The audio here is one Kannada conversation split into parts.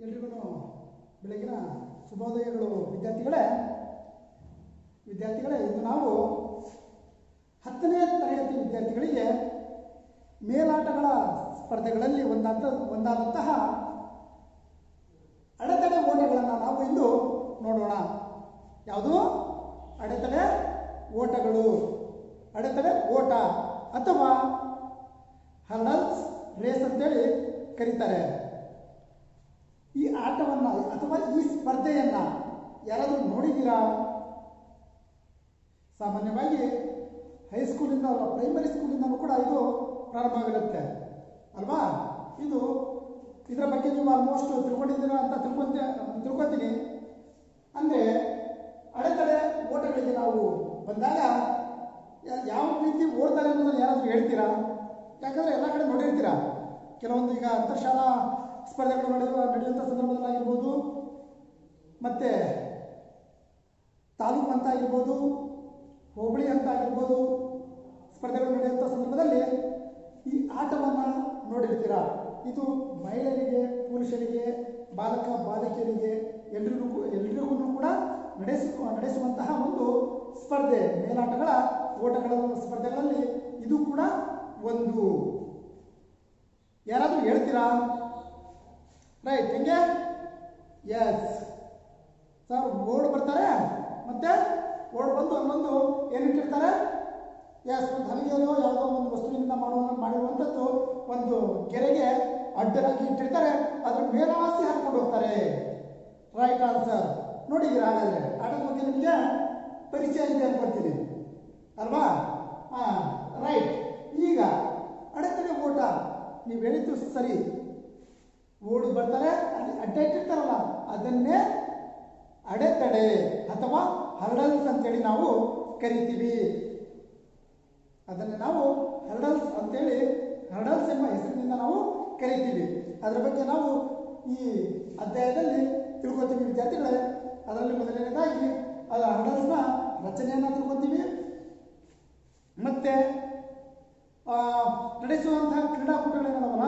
ಎಲ್ರಿಗೂ ಬೆಳಗಿನ ಶುಭೋದಯಗಳು ವಿದ್ಯಾರ್ಥಿಗಳೇ. ಇಂದು ನಾವು 10ನೇ ತರಗತಿ ವಿದ್ಯಾರ್ಥಿಗಳಿಗೆ ಮೇಲಾಟಗಳ ಸ್ಪರ್ಧೆಗಳಲ್ಲಿ ಒಂದಾದಂತಹ ಅಡೆತಡೆ ಓಟಗಳನ್ನು ನಾವು ಇಂದು ನೋಡೋಣ. ಯಾವುದು? ಅಡೆತಡೆ ಓಟಗಳು, ಅಡೆತಡೆ ಓಟ ಅಥವಾ ಹರ್ಡಲ್ಸ್ ರೇಸ್ ಅಂತೇಳಿ ಕರೀತಾರೆ. ಈ ಆಟವನ್ನು ಅಥವಾ ಈ ಸ್ಪರ್ಧೆಯನ್ನು ಯಾರಾದರೂ ನೋಡಿದ್ದೀರಾ? ಸಾಮಾನ್ಯವಾಗಿ ಹೈಸ್ಕೂಲಿಂದ ಅಲ್ಲ, ಪ್ರೈಮರಿ ಸ್ಕೂಲಿಂದಲೂ ಕೂಡ ಇದು ಪ್ರಾರಂಭ ಆಗಿರುತ್ತೆ ಅಲ್ವಾ? ಇದರ ಬಗ್ಗೆ ನೀವು ಆಲ್ಮೋಸ್ಟ್ ತಿಳ್ಕೊಂಡಿದ್ದೀರಾ ಅಂತ ತಿಳ್ಕೊತೀನಿ. ಅಂದರೆ ಅಡೆತಡೆ ಓಟಗಳಿಗೆ ನಾವು ಬಂದಾಗ ಯಾವ ರೀತಿ ಓಡ್ತಾರೆ ಅನ್ನೋದನ್ನು ಯಾರಾದರೂ ಹೇಳ್ತೀರಾ? ಯಾಕಂದರೆ ಎಲ್ಲ ಕಡೆ ನೋಡಿರ್ತೀರಾ. ಕೆಲವೊಂದು ಈಗ ಅಂತರ್ಶಾಲಾ ಸ್ಪರ್ಧೆಗಳು ನಡೆಯುವಂಥ ಸಂದರ್ಭದಲ್ಲಾಗಿರ್ಬೋದು, ಮತ್ತು ತಾಲೂಕು ಅಂತ ಆಗಿರ್ಬೋದು, ಹೋಬಳಿ ಅಂತ ಆಗಿರ್ಬೋದು, ಸ್ಪರ್ಧೆಗಳು ನಡೆಯುವಂಥ ಸಂದರ್ಭದಲ್ಲಿ ಈ ಆಟವನ್ನು ನೋಡಿರ್ತೀರ. ಇದು ಮಹಿಳೆಯರಿಗೆ, ಪುರುಷರಿಗೆ, ಬಾಲಕ ಬಾಲಕಿಯರಿಗೆ ಎಲ್ರಿಗೂ ಕೂಡ ನಡೆಸುವಂತಹ ಒಂದು ಸ್ಪರ್ಧೆ. ಮೇಲಾಟಗಳ ಓಟಗಳ ಸ್ಪರ್ಧೆಗಳಲ್ಲಿ ಇದು ಕೂಡ ಒಂದು. ಯಾರಾದರೂ ಹೇಳ್ತೀರಾ? ರೈಟ್, ಹೆಂಗೆ? ಎಸ್ ಸರ್, ಓಡ್ ಬರ್ತಾರೆ, ಮತ್ತೆ ಓಡ್ ಬಂದು ಅಲ್ಲೊಂದು ಏನಿಟ್ಟಿರ್ತಾರೆ? ಎಸ್, ಒಂದು ಹಲಿಗೆಯೋ ಯಾವುದೋ ಒಂದು ವಸ್ತುವಿನಿಂದ ಮಾಡಿರುವಂಥದ್ದು ಒಂದು ಕೆರೆಗೆ ಅಡ್ಡರಾಗಿ ಇಟ್ಟಿರ್ತಾರೆ, ಅದ್ರ ಮೇಲಾಸಿ ಹಾಕ್ಕೊಂಡು ಹೋಗ್ತಾರೆ. Right answer. ನೋಡಿದ್ದೀರಾ? ಹಾಗಾದರೆ ಆಟದ ಬಗ್ಗೆ ನಿಮಗೆ ಪರಿಚಯ ಇದೆ ಅನ್ಕೊಳ್ತೀನಿ ಅಲ್ವಾ? ಹಾಂ, ರೈಟ್. ಈಗ ಅಡೆತಡೆ ಓಟ ನೀವು ಹೇಳಿದ್ದು ಸರಿ. ಓಡಿ ಬರ್ತಾರೆ, ಅಲ್ಲಿ ಅಡ್ಡ ಇಟ್ಟಿರ್ತಾರಲ್ಲ, ಅದನ್ನೇ ಅಡೆತಡೆ ಅಥವಾ ಹರ್ಡಲ್ಸ್ ಅಂತೇಳಿ ನಾವು ಕರಿತೀವಿ. ಅದನ್ನು ನಾವು ಹರ್ಡಲ್ಸ್ ಅಂತೇಳಿ, ಹರ್ಡಲ್ಸ್ ಎಂಬ ಹೆಸರಿನಿಂದ ನಾವು ಕರಿತೀವಿ. ಅದರ ಬಗ್ಗೆ ನಾವು ಈ ಅಧ್ಯಾಯದಲ್ಲಿ ತಿಳ್ಕೊತೀವಿ ವಿದ್ಯಾರ್ಥಿಗಳೇ. ಅದರಲ್ಲಿ ಮೊದಲನೇದಾಗಿ ಅದರ ಹರ್ಡಲ್ಸ್ನ ರಚನೆಯನ್ನು ತಿಳ್ಕೊತೀವಿ, ಮತ್ತು ನಡೆಸುವಂತಹ ಕ್ರೀಡಾಕೂಟಗಳೇನದವಲ್ಲ,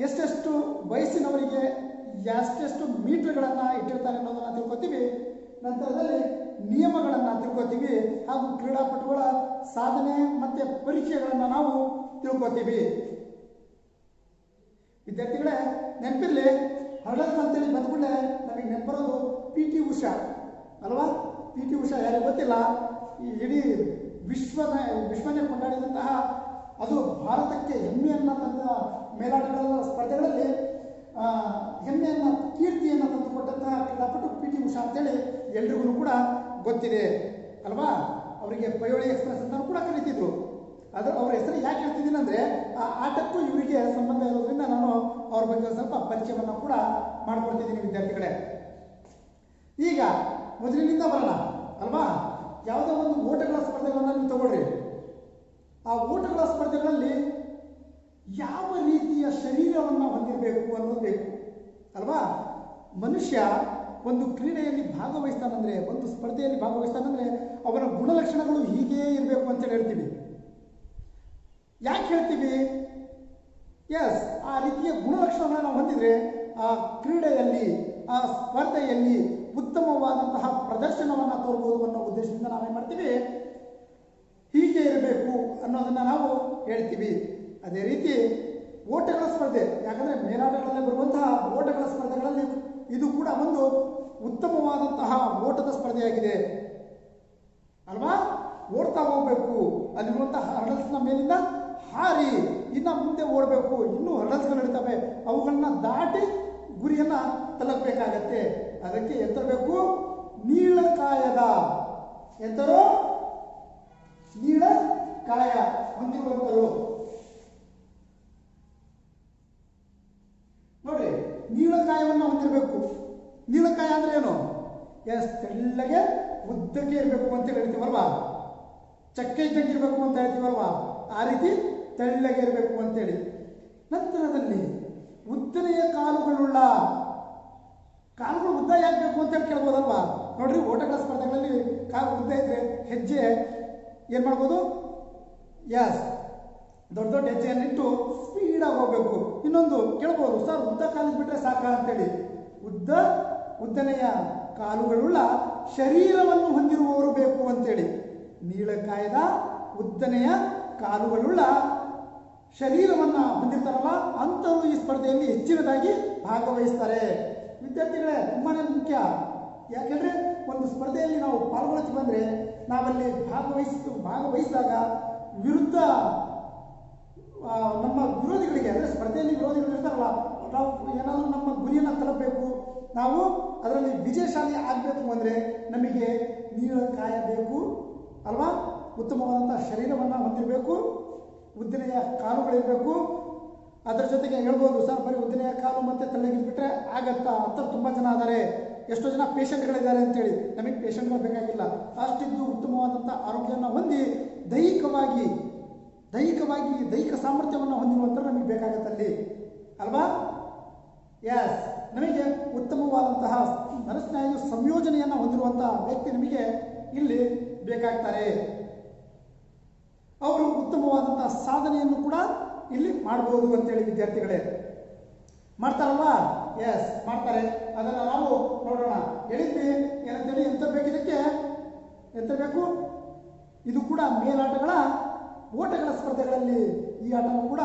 ಎಷ್ಟೆಷ್ಟು ವಯಸ್ಸಿನವರಿಗೆ ಎಷ್ಟೆಷ್ಟು ಮೀಟರ್ಗಳನ್ನು ಇಟ್ಟಿರ್ತಾರೆ ಅನ್ನೋದನ್ನು ತಿಳ್ಕೊತೀವಿ. ನಂತರದಲ್ಲಿ ನಿಯಮಗಳನ್ನು ತಿಳ್ಕೊತೀವಿ, ಹಾಗೂ ಕ್ರೀಡಾಪಟುಗಳ ಸಾಧನೆ ಮತ್ತು ಪರೀಕ್ಷೆಗಳನ್ನು ನಾವು ತಿಳ್ಕೊತೀವಿ. ವಿದ್ಯಾರ್ಥಿಗಳೇ, ನೆನಪಿರಲಿ, ಹರ್ಡಲ್ಸ್ ಅಂತೇಳಿ ಬಂದ್ಬಿಟ್ಟೆ ನಮಗೆ ನೆನಪರೋದು PT ಉಷಾ ಅಲ್ವಾ? PT ಉಷಾ ಯಾರಿಗೆ ಗೊತ್ತಿಲ್ಲ? ಈ ಇಡೀ ವಿಶ್ವನೇ ಕೊಂಡಾಡಿದಂತಹ, ಅದು ಭಾರತಕ್ಕೆ ಹೆಮ್ಮೆಯನ್ನು ತಂದ ಮೇಲಾಟಗಳ ಸ್ಪರ್ಧೆಗಳಲ್ಲಿ ಹೆಮ್ಮೆಯನ್ನು, ಕೀರ್ತಿಯನ್ನು ತಂದುಕೊಟ್ಟಂತಹ ಕ್ರೀಡಾಪಟು PT ಉಷಾ ಅಂತೇಳಿ ಎಲ್ರಿಗೂ ಕೂಡ ಗೊತ್ತಿದೆ ಅಲ್ವಾ? ಅವರಿಗೆ ಪಯೋಳಿ ಎಕ್ಸ್ಪ್ರೆಸ್ ಅಂತ ಕೂಡ ಕರೀತಿದ್ರು. ಅವ್ರ ಹೆಸರು ಯಾಕೆ ಹೇಳ್ತಿದ್ದೀನಿ ಅಂದರೆ, ಆ ಆಟಕ್ಕೂ ಇವರಿಗೆ ಸಂಬಂಧ ಇರೋದ್ರಿಂದ ನಾನು ಅವ್ರ ಬಗ್ಗೆ ಸ್ವಲ್ಪ ಪರಿಚಯವನ್ನು ಕೂಡ ಮಾಡ್ಕೊಳ್ತಿದ್ದೀನಿ ವಿದ್ಯಾರ್ಥಿಗಳೇ. ಈಗ ಮೊದಲಿನಿಂದ ಬರೋಣ ಅಲ್ವಾ? ಯಾವುದೋ ಒಂದು ಓಟಗಳ ಸ್ಪರ್ಧೆಗಳನ್ನು ನೀವು ತಗೊಳ್ರಿ. ಆ ಓಟಗಳ ಸ್ಪರ್ಧೆಗಳಲ್ಲಿ ಯಾವ ರೀತಿಯ ಶರೀರವನ್ನು ಹೊಂದಿರಬೇಕು ಅನ್ನೋದು ಬೇಕು ಅಲ್ವಾ? ಮನುಷ್ಯ ಒಂದು ಕ್ರೀಡೆಯಲ್ಲಿ ಭಾಗವಹಿಸ್ತಾನಂದರೆ, ಒಂದು ಸ್ಪರ್ಧೆಯಲ್ಲಿ ಭಾಗವಹಿಸ್ತಾನಂದರೆ ಅವನ ಗುಣಲಕ್ಷಣಗಳು ಹೀಗೇ ಇರಬೇಕು ಅಂತೇಳಿ ಹೇಳ್ತೀವಿ. ಯಾಕೆ ಹೇಳ್ತೀವಿ? ಎಸ್, ಆ ರೀತಿಯ ಗುಣಲಕ್ಷಣವನ್ನು ನಾವು ಹೊಂದಿದರೆ ಆ ಕ್ರೀಡೆಯಲ್ಲಿ, ಆ ಸ್ಪರ್ಧೆಯಲ್ಲಿ ಉತ್ತಮವಾದಂತಹ ಪ್ರದರ್ಶನವನ್ನು ತೋರ್ಬೋದು ಅನ್ನೋ ಉದ್ದೇಶದಿಂದ ನಾವೇನು ಮಾಡ್ತೀವಿ? ಹೀಗೆ ಇರಬೇಕು ಅನ್ನೋದನ್ನು ನಾವು ಹೇಳ್ತೀವಿ. ಅದೇ ರೀತಿ ಓಟಗಳ ಸ್ಪರ್ಧೆ, ಯಾಕಂದರೆ ಮೇಲಾಟಗಳಲ್ಲಿ ಬರುವಂತಹ ಓಟಗಳ ಸ್ಪರ್ಧೆಗಳಲ್ಲಿ ಇದು ಕೂಡ ಒಂದು ಉತ್ತಮವಾದಂತಹ ಓಟದ ಸ್ಪರ್ಧೆಯಾಗಿದೆ ಅಲ್ವಾ? ಓಡ್ತಾ ಹೋಗಬೇಕು, ಅಲ್ಲಿರುವಂತಹ ಹರ್ಡಲ್ಸ್ನ ಮೇಲಿಂದ ಹಾರಿ ಇನ್ನು ಮುಂದೆ ಓಡಬೇಕು. ಇನ್ನೂ ಹರ್ಡಲ್ಸ್ಗಳು ನಡೀತವೆ, ಅವುಗಳನ್ನ ದಾಟಿ ಗುರಿಯನ್ನು ತಲುಪಬೇಕಾಗತ್ತೆ. ಅದಕ್ಕೆ ಎತ್ತರಬೇಕು, ನೀಳಕಾಯದ ಎತ್ತರೋ ನೀಳಕಾಯ ಹೊಂದಿರುವಂಥರು. ನೋಡ್ರಿ, ನೀಳಕಾಯವನ್ನು ಹೊಂದಿರಬೇಕು. ನೀಳಕಾಯ ಅಂದ್ರೆ ಏನು? ಎಸ್, ತೆಳ್ಳಗೆ ಉದ್ದಕ್ಕೆ ಇರಬೇಕು ಅಂತ ಹೇಳ್ತೀವಲ್ವಾ? ಚಕ್ಕೆ ಇದ್ದಂಗಿರ್ಬೇಕು ಅಂತ ಹೇಳ್ತೀವಲ್ವಾ? ಆ ರೀತಿ ತೆಳ್ಳಗೆ ಇರಬೇಕು ಅಂತೇಳಿ. ನಂತರದಲ್ಲಿ ಉದ್ದನೆಯ ಕಾಲುಗಳು ಉದ್ದ ಯಾಕಬೇಕು ಅಂತೇಳಿ ಕೇಳ್ಬೋದಲ್ವಾ? ನೋಡ್ರಿ, ಓಟಗಳ ಸ್ಪರ್ಧೆಗಳಲ್ಲಿ ಕಾಲು ಉದ್ದ ಇದ್ರೆ ಹೆಜ್ಜೆ ಏನು ಮಾಡ್ಬೋದು? ಎಸ್, ದೊಡ್ಡ ದೊಡ್ಡ ಹೆಜ್ಜೆಯನ್ನಿಟ್ಟು ಸ್ಪೀಡಾಗಿ ಹೋಗಬೇಕು. ಇನ್ನೊಂದು ಕೇಳ್ಬೋದು, ಸರ್ ಉದ್ದ ಕಾಲಿಗೆ ಬಿಟ್ಟರೆ ಸಾಕ ಅಂತೇಳಿ. ಉದ್ದನೆಯ ಕಾಲುಗಳುಳ್ಳ ಶರೀರವನ್ನು ಹೊಂದಿರುವವರು ಬೇಕು ಅಂತೇಳಿ. ನೀಳಕಾಯದ ಉದ್ದನೆಯ ಕಾಲುಗಳುಳ್ಳ ಶರೀರವನ್ನ ಹೊಂದಿರ್ತಾರಲ್ಲ ಅಂಥವರು ಈ ಸ್ಪರ್ಧೆಯಲ್ಲಿ ಹೆಚ್ಚಿನದಾಗಿ ಭಾಗವಹಿಸ್ತಾರೆ. ವಿದ್ಯಾರ್ಥಿಗಳೇ, ತುಂಬಾನೇ ಮುಖ್ಯ. ಯಾಕೆಂದ್ರೆ ಒಂದು ಸ್ಪರ್ಧೆಯಲ್ಲಿ ನಾವು ಪಾಲ್ಗೊಳ್ತೀವಿ ಅಂದ್ರೆ ನಾವಲ್ಲಿ ಭಾಗವಹಿಸಿದಾಗ ವಿರುದ್ಧ ನಮ್ಮ ವಿರೋಧಿಗಳಿಗೆ, ಅಂದರೆ ಸ್ಪರ್ಧೆಯಲ್ಲಿ ವಿರೋಧಿಗಳು ಇರ್ತಾರಲ್ಲ, ನಾವು ಏನಾದರೂ ನಮ್ಮ ಗುರಿಯನ್ನು ತಲುಪಬೇಕು, ನಾವು ಅದರಲ್ಲಿ ವಿಜಯಶಾಲಿ ಆಗಬೇಕು ಅಂದರೆ ನಮಗೆ ನೀಳಕಾಯ ಬೇಕು ಅಲ್ವಾ, ಉತ್ತಮವಾದಂಥ ಶರೀರವನ್ನು ಹೊಂದಿರಬೇಕು, ಉದ್ದನೆಯ ಕಾಲುಗಳಿರಬೇಕು. ಅದರ ಜೊತೆಗೆ ಹೇಳ್ಬೋದು, ಸರ್ ಬರೀ ಉದ್ದನೆಯ ಕಾಲು ಮತ್ತು ತೆಳ್ಳಗಿದ್ಬಿಟ್ರೆ ಆಗತ್ತಾ ಅಂತ ತುಂಬ ಜನ ಇದ್ದಾರೆ, ಎಷ್ಟೋ ಜನ ಪೇಷಂಟ್ಗಳಿದ್ದಾರೆ ಅಂತೇಳಿ. ನಮಗೆ ಪೇಷಂಟ್ಗಳು ಬೇಕಾಗಿಲ್ಲ, ಅಷ್ಟಿದ್ದು ಉತ್ತಮವಾದಂಥ ಆರೋಗ್ಯವನ್ನು ಹೊಂದಿ ದೈಹಿಕ ಸಾಮರ್ಥ್ಯವನ್ನು ಹೊಂದಿರುವಂಥದ್ದು ನಮಗೆ ಬೇಕಾಗತ್ತಲ್ಲಿ ಅಲ್ವಾ. ಎಸ್, ನಮಗೆ ಉತ್ತಮವಾದಂತಹ ಮನಸ್ಸಿನಾಯು ಸಂಯೋಜನೆಯನ್ನು ಹೊಂದಿರುವಂತಹ ವ್ಯಕ್ತಿ ನಮಗೆ ಇಲ್ಲಿ ಬೇಕಾಗ್ತಾರೆ. ಅವರು ಉತ್ತಮವಾದಂತಹ ಸಾಧನೆಯನ್ನು ಕೂಡ ಇಲ್ಲಿ ಮಾಡಬಹುದು ಅಂತೇಳಿ ವಿದ್ಯಾರ್ಥಿಗಳೇ. ಮಾಡ್ತಾರಲ್ವಾ? ಎಸ್, ಮಾಡ್ತಾರೆ. ಅದನ್ನು ನಾವು ನೋಡೋಣ. ಹೇಳಿದ್ವಿ ಏನಂತೇಳಿ, ಎಂತ ಬೇಕಿದಕ್ಕೆ, ಎಂತ ಬೇಕು, ಇದು ಕೂಡ ಮೇಲಾಟಗಳ ಓಟಗಳ ಸ್ಪರ್ಧೆಗಳಲ್ಲಿ ಈ ಆಟನೂ ಕೂಡ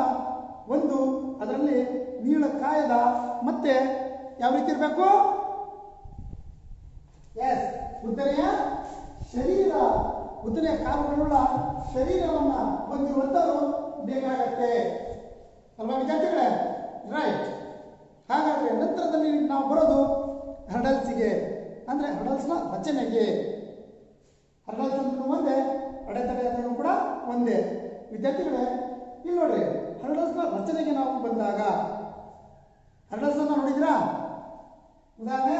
ಒಂದು. ಅದರಲ್ಲಿ ನೀಳಕಾಯದ ಮತ್ತೆ ಯಾವ ರೀತಿ ಇರಬೇಕು, ಎಸ್, ಉದ್ದನೆಯ ಶರೀರ, ಉದ್ದನೆಯ ಕಾಲುಗಳುಳ್ಳ ಶರೀರವನ್ನ ಹೊಂದಿರುವಂಥವ್ರು ಬೇಕಾಗತ್ತೆ ಅಲ್ವಾ ವಿದ್ಯಾರ್ಥಿಗಳೇ? ರೈಟ್. ಹಾಗಾದ್ರೆ ನಂತರದಲ್ಲಿ ನಾವು ಬರೋದು ಹರ್ಡಲ್ಸ್ಗೆ, ಅಂದ್ರೆ ಹರ್ಡಲ್ಸ್ನ ರಚನೆಗೆ. ಹರ್ಡಲ್ಸ್ ಅಂದ್ರೆ ಒಂದೇ, ಅಡೆತಡೆ ಅದನ್ನು ಕೂಡ ಒಂದೇ. ವಿದ್ಯಾರ್ಥಿಗಳೇ, ಇಲ್ಲಿ ನೋಡ್ರಿ, ಹರ್ಡಲ್ಸ್ನ ರಚನೆಗೆ ನಾವು ಬಂದಾಗ ಹರ್ಡಲ್ಸ್ ಅನ್ನ ನೋಡಿದ್ರಾ? ಉದಾಹರಣೆ,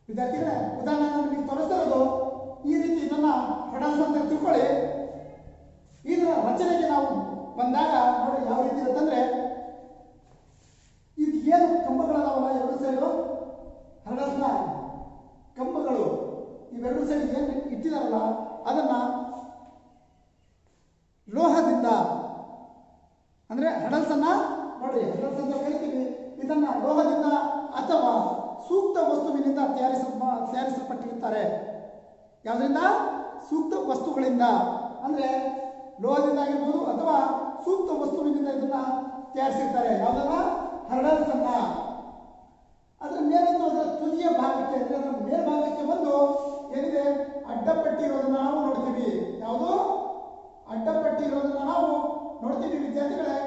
ವಿದ್ಯಾರ್ಥಿಗಳೇ, ಉದಾಹರಣೆ ನಿಮಗೆ ತೋರಿಸ್ತಾ ಇರೋದು ಈ ರೀತಿ. ಇದನ್ನ ಹರ್ಡಲ್ಸ್ ಅಂತ ತಿಳ್ಕೊಳ್ಳಿ. ಇದರ ರಚನೆಗೆ ನಾವು ಬಂದಾಗ ನೋಡಿ ಯಾವ ರೀತಿ ಇರುತ್ತಂದ್ರೆ, ಇದು ಏನು ಕಂಬಗಳದಾವಲ್ಲ ಎರಡು ಸೈಡು, ಹರ್ಡಲ್ಸ್ನ ಕಂಬಗಳು ಇವೆರಡು ಸೈಡ್ ಏನು ಇಟ್ಟಿದಾರಲ್ಲ ಅದನ್ನ ಲೋಹದಿಂದ, ಅಂದ್ರೆ ಹರ್ಡಲ್ಸ್ ಅನ್ನ ನೋಡಿ, ಹರ್ಡಲ್ಸ್ ಅಂತ ಕರಿತೀವಿ. ಇದನ್ನ ಲೋಹದಿಂದ ಅಥವಾ ಸೂಕ್ತ ವಸ್ತುವಿನಿಂದ ತಯಾರಿಸಲ್ಪಟ್ಟಿರುತ್ತಾರೆ. ಯಾವುದರಿಂದ? ಸೂಕ್ತ ವಸ್ತುಗಳಿಂದ, ಅಂದ್ರೆ ಲೋಹದಿಂದ ಆಗಿರ್ಬೋದು ಅಥವಾ ಸೂಕ್ತ ವಸ್ತುವಿನಿಂದ ಇದನ್ನ ತಯಾರಿಸಿರ್ತಾರೆ. ಯಾವುದನ್ನ? ಹರ್ಡಲ್ಸ್ ಅನ್ನ. ಅದರ ಮೇಲೊಂದು, ಅದರ ತುದಿಯ ಭಾಗಕ್ಕೆ, ಅಂದ್ರೆ ಅದರ ಮೇಲ್ಭಾಗಕ್ಕೆ ಒಂದು ಏನಿದೆ ಅಡ್ಡಪಟ್ಟಿ ಇರೋದನ್ನ ನಾವು ನೋಡ್ತೀವಿ. ಯಾವುದು? ಅಡ್ಡಪಟ್ಟಿ ಇರೋದನ್ನ ನಾವು ನೋಡ್ತೀವಿ ವಿದ್ಯಾರ್ಥಿಗಳೇ.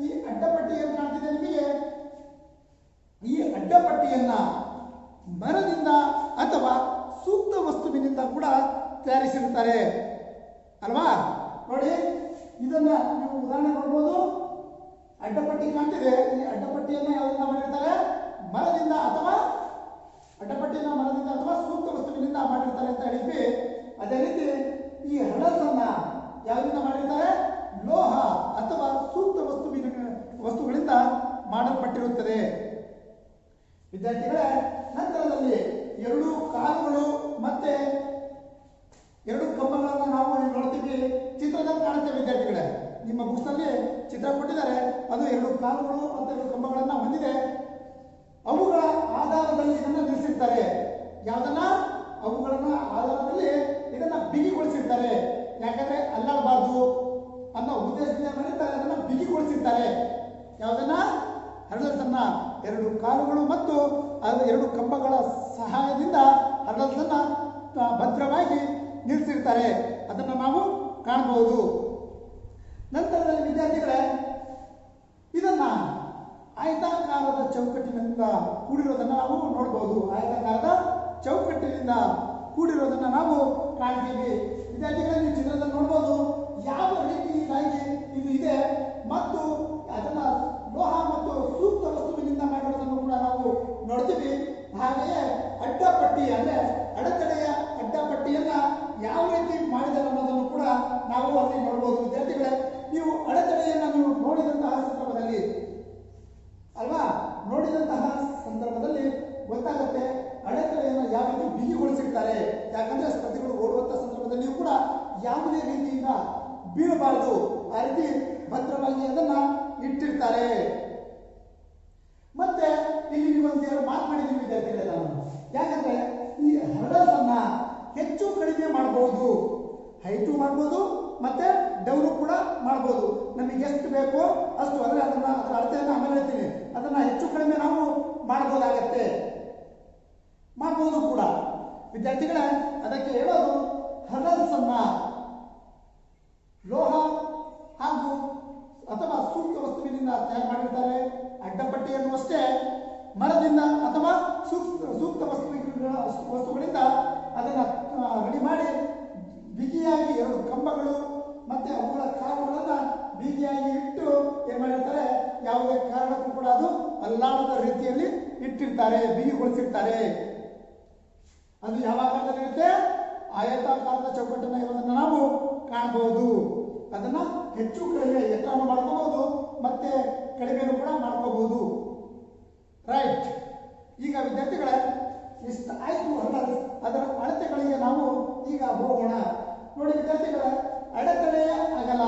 ಈ ಅಡ್ಡಪಟ್ಟಿ ಏನು ಕಾಣ್ತಿದೆ ನಿಮಗೆ? ಈ ಅಡ್ಡಪಟ್ಟಿಯನ್ನ ಮರದಿಂದ ಅಥವಾ ಸೂಕ್ತ ವಸ್ತುವಿನಿಂದ ಕೂಡ ತಯಾರಿಸಿರುತ್ತಾರೆ ಅಲ್ವಾ. ನೋಡಿ, ಇದನ್ನ ನೀವು ಉದಾಹರಣೆ ನೋಡ್ಬೋದು. ಅಡ್ಡಪಟ್ಟಿ ಕಾಣ್ತಿದೆ. ಈ ಅಡ್ಡಪಟ್ಟಿಯನ್ನ ಯಾವ್ದರಿಂದ ಮಾಡಿರ್ತಾರೆ? ಮರದಿಂದ ಅಥವಾ ಅಡ್ಡಪಟ್ಟಿಯನ್ನ ಮರದಿಂದ ಅಥವಾ ಸೂಕ್ತ ವಸ್ತುವಿನಿಂದ ಮಾಡಿರ್ತಾರೆ ಅಂತ ಹೇಳಿದ್ವಿ. ಅದೇ ರೀತಿ ಈ ಹರ್ಡಲ್ಸ್ ಅನ್ನ ಯಾವ್ದರಿಂದ ಮಾಡಿರ್ತಾರೆ? ಲೋಹ ಅಥವಾ ಸೂಕ್ತ ವಸ್ತುಗಳಿಂದ ಮಾಡಲ್ಪಟ್ಟಿರುತ್ತದೆ. ವಿದ್ಯಾರ್ಥಿಗಳೇ, ನಂತರದಲ್ಲಿ ಎರಡು ಕಾಲುಗಳು ಮತ್ತೆ ಎರಡು ಕಂಬಗಳನ್ನು ನಾವು ನೋಡ್ತೀವಿ. ಚಿತ್ರದಲ್ಲಿ ಕಾಣುತ್ತೆ ವಿದ್ಯಾರ್ಥಿಗಳೇ, ನಿಮ್ಮ ಬುಕ್ಸ್ ನಲ್ಲಿ ಚಿತ್ರ ಕೊಟ್ಟಿದ್ದಾರೆ. ಅದು ಎರಡು ಕಾಲುಗಳು ಮತ್ತು ಎರಡು ಕಂಬಗಳನ್ನ ಹೊಂದಿದೆ. ಅವುಗಳ ಆಧಾರದಲ್ಲಿ ಇದನ್ನ ನಿಲ್ಲಿಸಿರ್ತಾರೆ. ಯಾವುದನ್ನ? ಅವುಗಳನ್ನ ಆಧಾರದಲ್ಲಿ ಇದನ್ನ ಬಿಗಿಗೊಳಿಸಿರ್ತಾರೆ. ಯಾಕಂದ್ರೆ ಅಲ್ಲಾಡಬಾರ್ದು ಅನ್ನೋ ಉದ್ದೇಶದಿಂದ ಮಾಡಿರ್ತಾರೆ. ಅದನ್ನ ಬಿಗಿಗೊಳಿಸಿರ್ತಾರೆ. ಯಾವುದನ್ನ? ಹರ್ಡಲ್ಸ್ ಅನ್ನ. ಎರಡು ಕಾಲುಗಳು ಮತ್ತು ಎರಡು ಕಂಬಗಳ ಸಹಾಯದಿಂದ ಹರ್ಡಲ್ಸ್ ಅನ್ನ ಭದ್ರವಾಗಿ ನಿಲ್ಲಿಸಿರ್ತಾರೆ. ಅದನ್ನು ನಾವು ಕಾಣಬಹುದು. ನಂತರದಲ್ಲಿ ವಿದ್ಯಾರ್ಥಿಗಳೇ ಇದನ್ನ ಆಯತಾಕಾರದ ಚೌಕಟ್ಟಿನಿಂದ ಕೂಡಿರೋದನ್ನ ನಾವು ನೋಡಬಹುದು. ಆಯತಾಕಾರದ ಚೌಕಟ್ಟಿನಿಂದ ಕೂಡಿರೋದನ್ನ ನಾವು ಕಾಣ್ತೀವಿ. ವಿದ್ಯಾರ್ಥಿಗಳಲ್ಲಿ ನೀವು ಚಿತ್ರದಲ್ಲಿ ನೋಡಬಹುದು ಯಾವ ರೀತಿಯಾಗಿ ಇದು ಇದೆ ಮತ್ತು ಅದನ್ನ ಲೋಹ ಮತ್ತು ಸೂಕ್ತ ವಸ್ತುವಿನಿಂದ ಮಾಡಿರೋದನ್ನು ಕೂಡ ನಾವು ನೋಡ್ತೀವಿ. ಹಾಗೆಯೇ ಅಡ್ಡಪಟ್ಟಿ ಅಂದ್ರೆ ಅಡೆತಡೆಯ ಅಡ್ಡಪಟ್ಟಿಯನ್ನ ಯಾವ ರೀತಿ ಮಾಡಿದ್ದಾರೆ ಅನ್ನೋದನ್ನು ಕೂಡ ನಾವು ಅಲ್ಲಿ ನೋಡಬಹುದು. ವಿದ್ಯಾರ್ಥಿಗಳೇ ನೀವು ಅಡೆತಡೆಯನ್ನ ನೀವು ನೋಡಿದಂತಹ ಸಂದರ್ಭದಲ್ಲಿ ಅಲ್ವಾ, ನೋಡಿದಂತಹ ಸಂದರ್ಭದಲ್ಲಿ ಗೊತ್ತಾಗುತ್ತೆ ಅಡೆತಡೆಯನ್ನು ಯಾವ ರೀತಿ ಬಿಗಿಗೊಳಿಸಿರ್ತಾರೆ. ಯಾಕಂದ್ರೆ ಸ್ಪರ್ಧಿಗಳು ಓಡುವಂತಹ ಸಂದರ್ಭದಲ್ಲಿಯೂ ಕೂಡ ಯಾವುದೇ ರೀತಿಯಿಂದ ಬೀಳಬಾರದು, ಆ ರೀತಿ ಭದ್ರವಾಗಿ ಅದನ್ನ ಇಟ್ಟಿರ್ತಾರೆ. ಮತ್ತೆ ಇಲ್ಲಿ ಒಂದು ಎರಡು ಮಾತು ಮಾಡಿದೀವಿ ವಿದ್ಯಾರ್ಥಿಗಳೇ ನಾನು. ಯಾಕಂದ್ರೆ ಈ ಹರ್ಡಲ್ಸ್ ಅನ್ನ ಹೆಚ್ಚು ಕಡಿಮೆ ಮಾಡಬಹುದು, ಹೈಟು ಮಾಡಬಹುದು ಮತ್ತೆ ಡೌನು ಕೂಡ ಮಾಡಬಹುದು. ನಮಗೆ ಎಷ್ಟು ಬೇಕೋ ಅಷ್ಟು, ಅಂದ್ರೆ ಅದರ ಅಳತೆಯನ್ನು ಆಮೇಲೆ ಹೇಳ್ತೀನಿ, ಅದನ್ನ ಹೆಚ್ಚು ಕಡಿಮೆ ನಾವು ಮಾಡಬಹುದಾಗತ್ತೆ, ಮಾಡಬಹುದು ಕೂಡ. ವಿದ್ಯಾರ್ಥಿಗಳೇ ಅದಕ್ಕೆ ಹೇಳೋದು ಹರ್ಡಲ್ಸ್ ಅನ್ನ ಲೋಹ ಹಾಗೂ ಅಥವಾ ಸೂಕ್ತ ವಸ್ತುವಿನಿಂದ ತಯಾರು ಮಾಡಿರ್ತಾರೆ. ಅಡ್ಡಪಟ್ಟಿಯನ್ನು ಅಷ್ಟೇ ಮರದಿಂದ ಅಥವಾ ಸೂಕ್ತ ವಸ್ತುಗಳಿಂದ ಅದನ್ನ ರೆಡಿ ಮಾಡಿ ಬಿಗಿಯಾಗಿ ಎರಡು ಕಂಬಗಳು ಮತ್ತೆ ಅವುಗಳ ಕಾಲುಗಳನ್ನ ಬಿಗಿಯಾಗಿ ಇಟ್ಟು ಏನ್ ಮಾಡಿರ್ತಾರೆ, ಯಾವುದೇ ಕಾರಣಕ್ಕೂ ಕೂಡ ಅದು ಅಲ್ಲಾಡದ ರೀತಿಯಲ್ಲಿ ಇಟ್ಟಿರ್ತಾರೆ, ಬಿಗಿಗೊಳಿಸಿರ್ತಾರೆ. ಅದು ಯಾವ ಆಕಾರದಲ್ಲಿರುತ್ತೆ, ಆಯತಾಕಾರದ ಚೌಕಟ್ಟನ್ನ ಇರೋದನ್ನ ನಾವು ಕಾಣಬಹುದು. ಅದನ್ನ ಹೆಚ್ಚು ಕಡಿಮೆ ಎತ್ತರವನ್ನು ಮಾಡ್ಕೋಬಹುದು ಮತ್ತೆ ಕಡಿಮೆನೂ ಕೂಡ ಮಾಡ್ಕೋಬಹುದು. ರೈಟ್. ಈಗ ವಿದ್ಯಾರ್ಥಿಗಳೇ ಇಷ್ಟ ಆಯ್ತು ಹರ್ಡಲ್ಸ್, ಅದರ ಅಳತೆಗಳಿಗೆ ನಾವು ಈಗ ಹೋಗೋಣ. ನೋಡಿ ವಿದ್ಯಾರ್ಥಿಗಳೇ, ಅಡೆತಡೆಯ ಅಗಲ